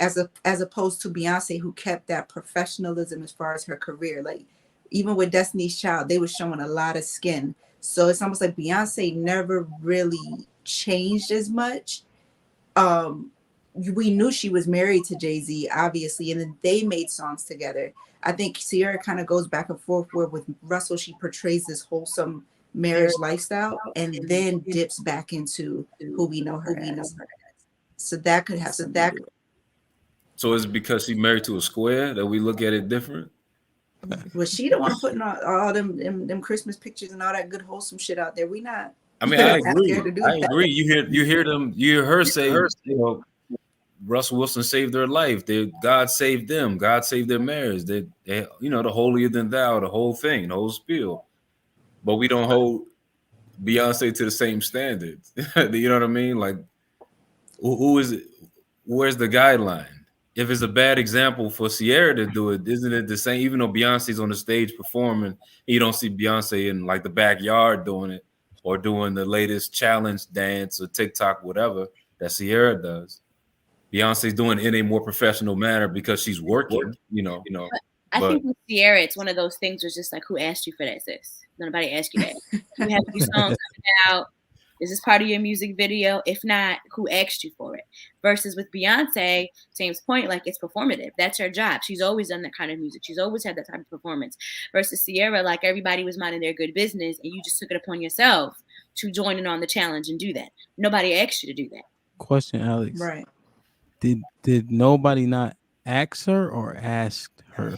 as opposed to Beyonce, who kept that professionalism as far as her career. Like even with Destiny's Child, they were showing a lot of skin. So it's almost like Beyonce never really changed as much. We knew she was married to Jay-Z, obviously, and then they made songs together. I think Sierra kind of goes back and forth where with Russell, she portrays this wholesome marriage lifestyle and then dips back into who we know her as. So that could have some that. So is it because she's married to a square that we look at it different? Well, she don't want to put all them Christmas pictures and all that good wholesome shit out there. We not. I mean, I Ask her agree. to do I that. agree. You hear them. You hear her say, you know, Russell Wilson saved their life. God saved them. God saved their marriage. They you know, the holier than thou, the whole thing, the whole spiel. But we don't hold Beyonce to the same standards. You know what I mean? Like, who is it? Where's the guideline? If it's a bad example for Sierra to do it, isn't it the same? Even though Beyonce's on the stage performing, you don't see Beyonce in like the backyard doing it or doing the latest challenge dance or TikTok, whatever that Sierra does. Beyonce's doing it in a more professional manner because she's working, you know. I think with Sierra, it's one of those things where it's just like, who asked you for that, sis? Nobody asked you that. You have new songs coming out. Is this part of your music video? If not, who asked you for it? Versus with Beyonce, same point, like it's performative. That's her job. She's always done that kind of music. She's always had that type of performance. Versus Sierra, like everybody was minding their good business and you just took it upon yourself to join in on the challenge and do that. Nobody asked you to do that. Question, Alex. Right. Did nobody not ask her or asked her?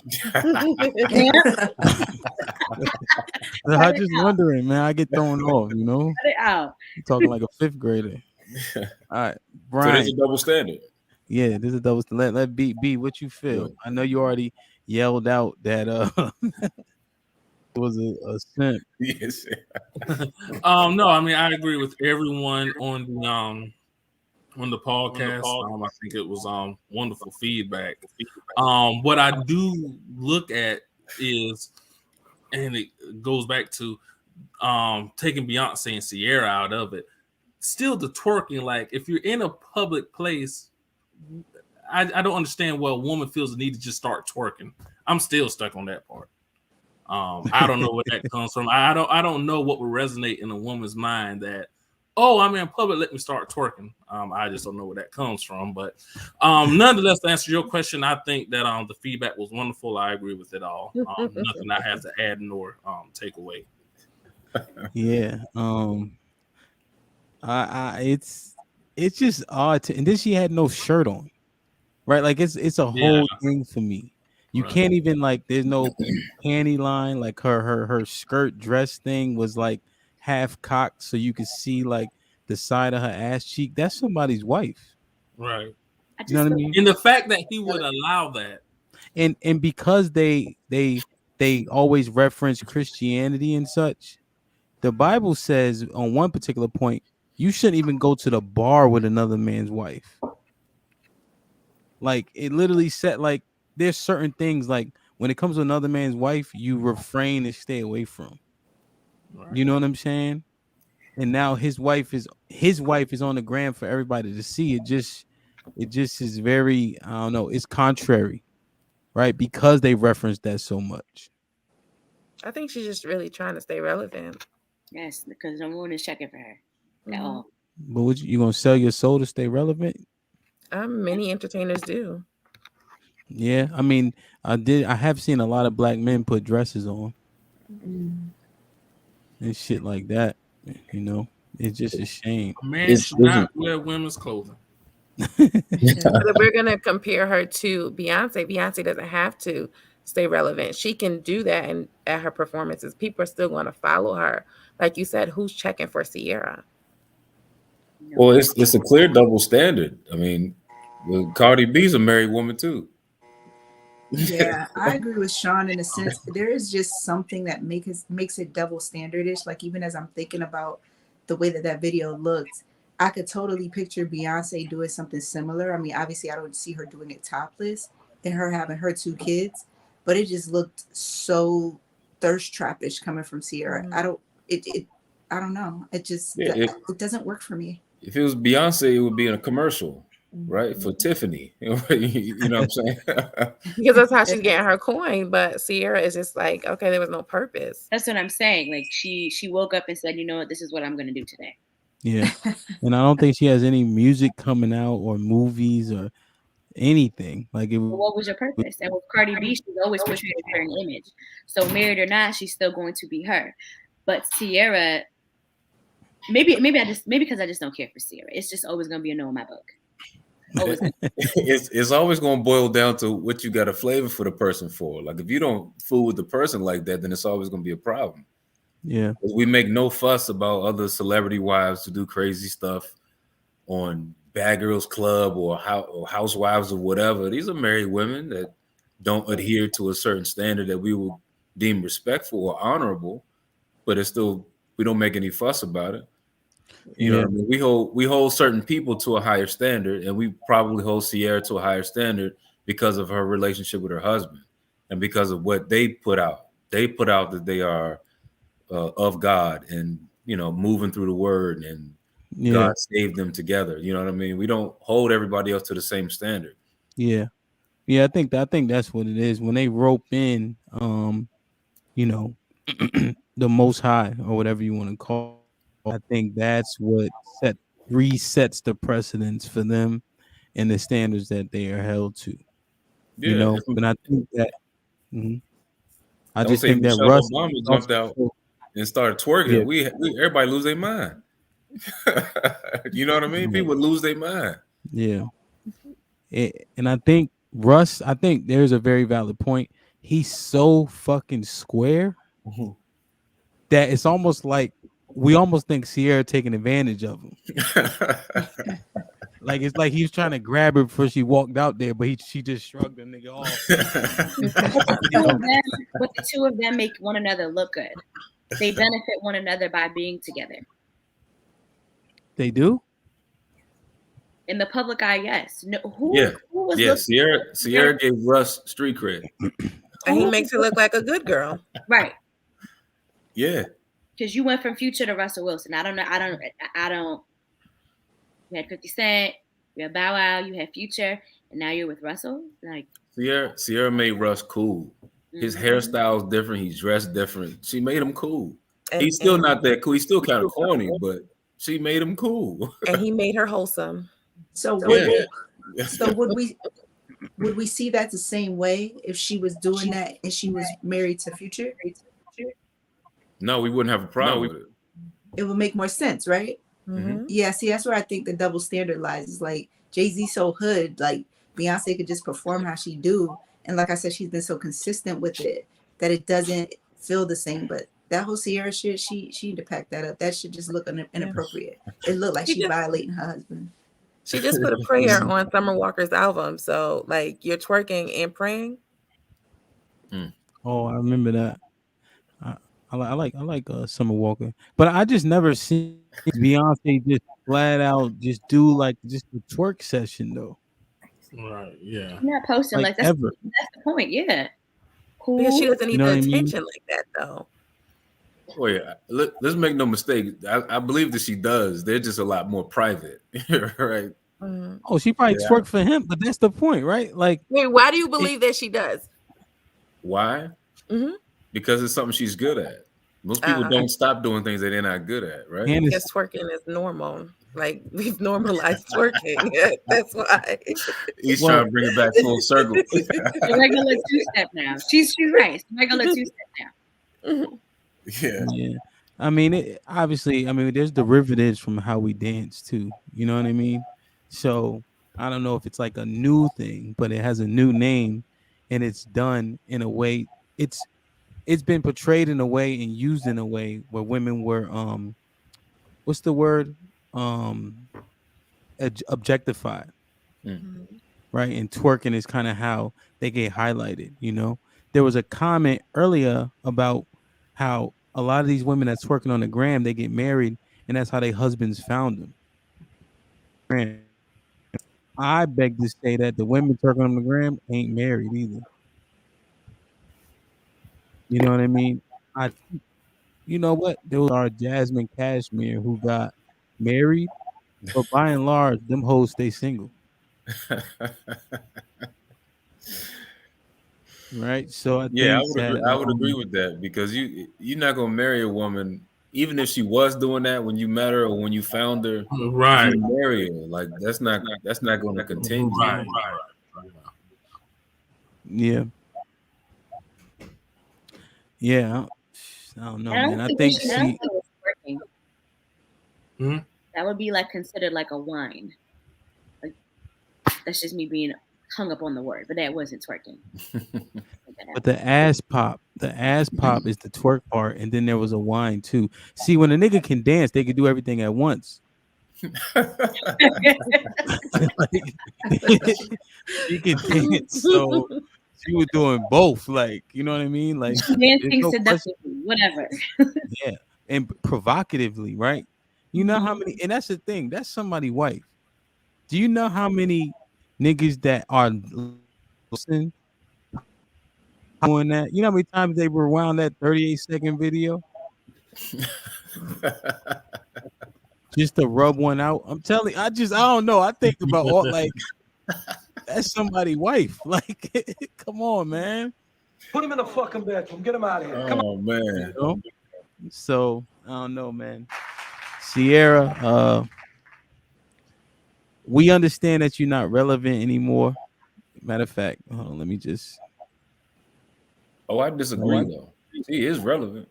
I'm just wondering, man. I get thrown off, you know. Cut it out. You're talking like a fifth grader. All right, Brian. So there's a double standard. Yeah, this is a double standard. Let B. What you feel? I know you already yelled out that it was a simp. Yes. No, I mean I agree with everyone on the podcast. I think it was wonderful feedback. What I do look at is, and it goes back to taking Beyonce and Sierra out of it. Still the twerking, like if you're in a public place, I don't understand why a woman feels the need to just start twerking. I'm still stuck on that part. I don't know where that comes from. I don't know what would resonate in a woman's mind that, oh, I'm in public, let me start twerking. I just don't know where that comes from. But nonetheless, to answer your question, I think that the feedback was wonderful. I agree with it all. Nothing I have to add nor take away. Yeah. It's just odd and then she had no shirt on. Right? Like it's a whole thing for me. You can't even like there's no panty line, like her skirt dress thing was like half cocked so you could see like the side of her ass cheek. That's somebody's wife. Right. You know what I mean? And the fact that he would allow that. And because they always reference Christianity and such, the Bible says on one particular point, you shouldn't even go to the bar with another man's wife. Like it literally said, like there's certain things like when it comes to another man's wife, you refrain and stay away from. Right. You know what I'm saying? And now his wife is on the gram for everybody to see. It just is very, I don't know, it's contrary, right? Because they reference that so much. I think she's just really trying to stay relevant. Yes, because no one is checking for her at all. But what you gonna sell your soul to stay relevant? Many entertainers do. Yeah, I mean, I have seen a lot of black men put dresses on and shit like that. You know, it's just a shame. A man should not wear women's clothing. But if we're gonna compare her to Beyonce doesn't have to stay relevant. She can do that, and at her performances, people are still going to follow her. Like you said, who's checking for Sierra? Well, it's a clear double standard. I mean, Cardi B's a married woman too. Yeah, I agree with Sean in a sense. There is just something that makes it double standardish. Like even as I'm thinking about the way that video looked, I could totally picture Beyonce doing something similar. I mean, obviously I don't see her doing it topless and her having her 2 kids, but it just looked so thirst trappish coming from Sierra. I don't know. It just it doesn't work for me. If it was Beyonce, it would be in a commercial, right? For Tiffany. You know what I'm saying? Because that's how she's getting her coin. But Sierra is just like, okay, there was no purpose. That's what I'm saying. Like she woke up and said, you know what, this is what I'm going to do today. Yeah. And I don't think she has any music coming out or movies or anything. Like what was your purpose? And with Cardi B, she's always portrayed a certain image. So married or not, she's still going to be her. But Sierra, maybe because I just don't care for Sierra. It's just always going to be a no in my book. Oh, is it? It's always going to boil down to what you got a flavor for the person for. Like if you don't fool with the person like that, then it's always going to be a problem. Yeah. We make no fuss about other celebrity wives to do crazy stuff on Bad Girls Club or Housewives or whatever. These are married women that don't adhere to a certain standard that we will deem respectful or honorable, but it's still we don't make any fuss about it. You know Yeah. what I mean? We hold certain people to a higher standard, and we probably hold Sierra to a higher standard because of her relationship with her husband and because of what they put out. They put out that they are of God and moving through the Word, and Yeah. God saved them together. You know what I mean? We don't hold everybody else to the same standard. Yeah. Yeah. I think that's what it is. When they rope in, you know, the Most High or whatever you want to call it, I think that's what resets the precedence for them and the standards that they are held to. Yeah. But I think that mhm. I Don't just say think that Michelle Russ Obama is jumped also out so, and started twerking. yeah, We everybody lose their mind. You know what I mean? yeah, People lose their mind. yeah. And I think Russ, I think there's a very valid point. He's so fucking square that it's almost like we almost think Sierra taking advantage of him. Like it's like he was trying to grab her before she walked out there, but she just shrugged the nigga off. But the two of them make one another look good. They benefit one another by being together. They do? In the public eye, yes. No, who was Yeah. looking Sierra gave Russ street cred. And he makes her look like a good girl. right? Yeah. Because you went from Future to Russell Wilson. I don't. You had 50 Cent, you had Bow Wow, you had Future, and now you're with Russell. Like Sierra made Russ cool. His hairstyle is different. He's dressed different. She made him cool. He's still not that cool. He's still kind of corny, but she made him cool. And he made her wholesome. So would we see that the same way if she was doing that and she was married to Future? No, we wouldn't have a problem with it. It would make more sense, right? Mm-hmm. Yeah, see, that's where I think the double standard lies. Is like Jay-Z so hood, like Beyonce could just perform how she do. And like I said, she's been so consistent with it that it doesn't feel the same. But that whole Sierra shit, she need to pack that up. That should just look inappropriate. It looked like she violating her husband. She just put a prayer on Summer Walker's album. So like you're twerking and praying. Oh, I remember that. I like Summer Walker, but I just never seen Beyonce just flat out just do like just a twerk session though. Right. Yeah. I'm not posting Like like that's ever. that's the point. Yeah. Cool. Because she doesn't need know the what I mean? attention like that though. Oh yeah, let's make no mistake. I believe that she does. They're just a lot more private, right? Mm-hmm. Oh, she probably twerk for him, but that's the point, right? Like, wait, why do you believe that she does? Why? Mm-hmm. Because it's something she's good at. Most people don't stop doing things that they're not good at, right? and Because twerking is normal. Like we've normalized twerking. That's why. He's trying to bring it back full circle. The regular two-step now. She's right. Regular two-step now. Mm-hmm. Yeah. I mean, obviously, there's derivatives from how we dance too. You know what I mean? So I don't know if it's like a new thing, but it has a new name, and it's done in a way. It's been portrayed in a way and used in a way where women were what's the word? Objectified. Mm-hmm. Right? And twerking is kind of how they get highlighted, There was a comment earlier about how a lot of these women that's twerking on the gram, they get married, and that's how their husbands found them. I beg to say that the women twerking on the gram ain't married either. You know what I mean? You know what? There are Jasmine Cashmere who got married, but by and large, them hoes stay single. Right? So I Yeah, think I would agree with that because you're not gonna marry a woman even if she was doing that when you met her or when you found her. Right. You marry her, like that's not going to continue. Right. Yeah. Yeah. I don't know, man. I think Beyonce was twerking. Hmm? That would be like considered like a wine. Like, That's just me being hung up on the word, but that wasn't twerking. But the ass pop is the twerk part, and then there was a whine too. See, when a nigga can dance, they can do everything at once. Like, she can dance, so she was doing both. Like, you know what I mean? Like, there's Dancing no question. seductively, whatever. Yeah, and provocatively, right? You know how many, and that's the thing. That's somebody's wife. Do you know how many niggas that are listening doing that? You know how many times they rewound that 38-second video just to rub one out? I'm telling you, I don't know. I think about all like that's somebody's wife. Like, come on, man. Put him in the fucking bedroom. Get him out of here. Come on. Oh man. You know? So I don't know, man. Sierra, we understand that you're not relevant anymore. Matter of fact, hold on, let me just. Oh, I disagree though. She is relevant.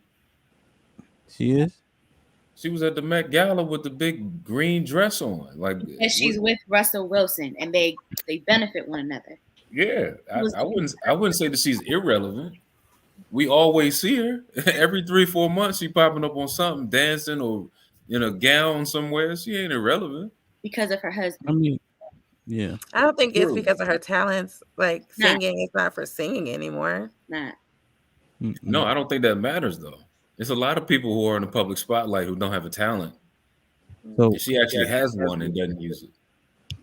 She is. She was at the Met Gala with the big green dress on. Like, And she's with Russell Wilson, and they benefit one another. yeah, I wouldn't say that she's irrelevant. We always see her every 3-4 months. She popping up on something, dancing or in a gown somewhere. She ain't irrelevant. Because of her husband. I mean, yeah. I don't think it's True. because of her talents. Like Nah. singing, it's not for singing anymore. Not. No, I don't think that matters though. There's a lot of people who are in the public spotlight who don't have a talent. So And she actually has one and doesn't use it.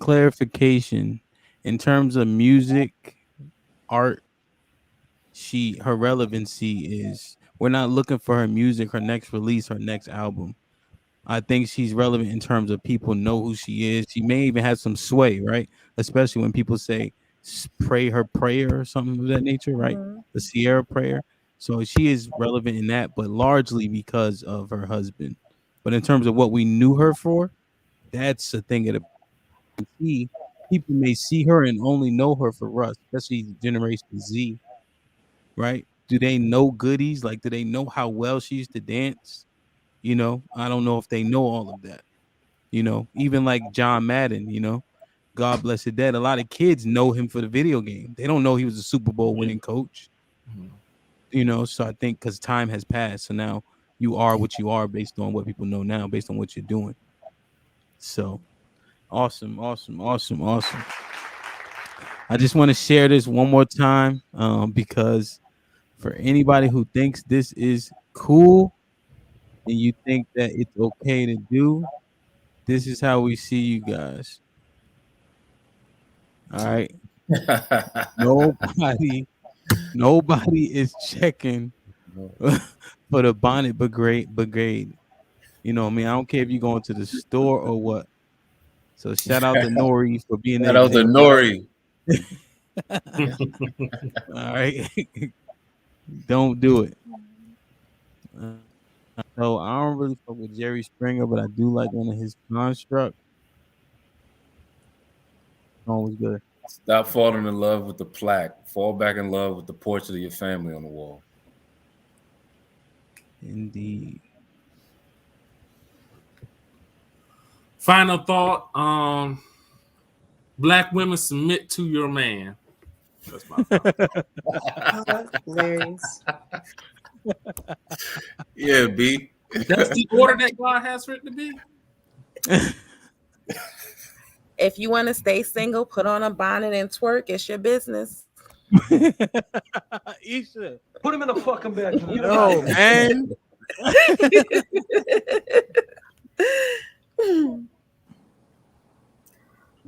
clarification in terms of music, art, her relevancy is we're not looking for her music, her next release, her next album. I think she's relevant in terms of people know who she is. She may even have some sway, right? Especially when people say pray her prayer or something of that nature, right? The Sierra prayer. So she is relevant in that, but largely because of her husband. But in terms of what we knew her for, that's a thing of the people may see her and only know her for Russ, especially Generation Z, right? Do they know goodies? Like, do they know how well she used to dance? You know, I don't know if they know all of that. You know, even like John Madden, you know, God bless the dead. A lot of kids know him for the video game. They don't know he was a Super Bowl winning coach. You know, so I think because time has passed, so now you are what you are based on what people know now, based on what you're doing. So awesome. I just want to share this one more time because for anybody who thinks this is cool and you think that it's okay to do, this is how we see you guys. All right. Nobody is checking for the bonnet brigade. You know what I mean? I don't care if you're going to the store or what. So shout out to Nori for being there. Shout out to Nori. All right. Don't do it. So I don't really fuck with Jerry Springer, but I do like one of his construct. Always good. Stop falling in love with the plaque. Fall back in love with the portrait of your family on the wall. Indeed. Final thought. Black women submit to your man. That's my thought. Hilarious. Yeah, B. That's the order that God has for it to be. If you want to stay single, put on a bonnet and twerk. It's your business. Isha. Put him in the fucking bedroom. Get him out No, of here. man.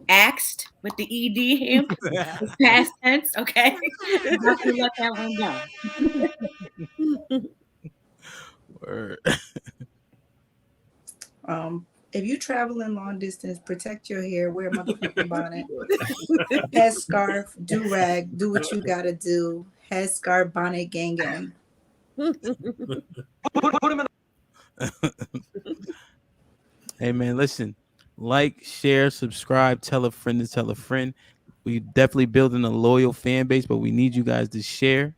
Asked with the ED him. It's past tense, okay? I'm not gonna let that one go. Word. If you traveling long distance, protect your hair, wear a motherfucking bonnet, headscarf, do rag, do what you gotta do. Headscarf, bonnet, gang gang. Put him in Hey man, listen. Like, share, subscribe, tell a friend to tell a friend. We definitely building a loyal fan base, but we need you guys to share.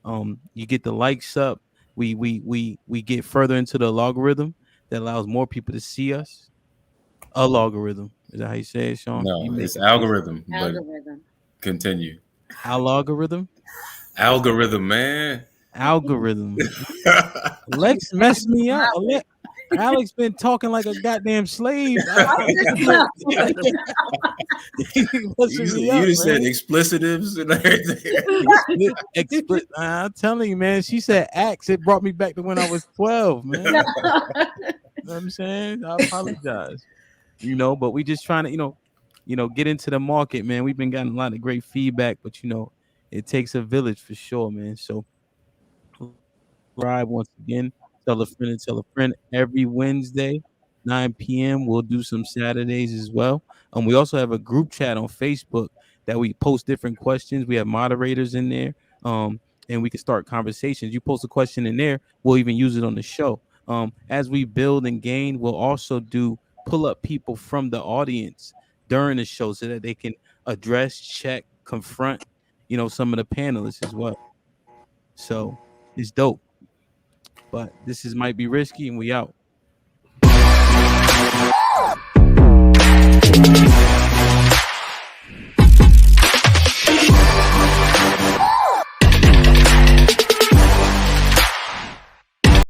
You get the likes up. We get further into the logarithm that allows more people to see us. A logarithm. Is that how you say it, Sean? No, You make it's it face. algorithm. But Algorithm. continue. Algorithm. Algorithm, man. Algorithm. Lex messed me up. Alex been talking like a goddamn slave. He messing me You up, just said man. explicitives and everything. I'm telling you, man. She said axe. It brought me back to when I was 12, man. You know what I'm saying? I apologize. But we just trying to, get into the market, man. We've been getting a lot of great feedback, but it takes a village for sure, man. So subscribe once again. Tell a friend and tell a friend every Wednesday, 9 p.m. We'll do some Saturdays as well. We also have a group chat on Facebook that we post different questions. We have moderators in there. And we can start conversations. You post a question in there, we'll even use it on the show. As we build and gain, we'll also do pull up people from the audience during the show so that they can address, check, confront, some of the panelists as well. So it's dope. But this might be risky, and we out.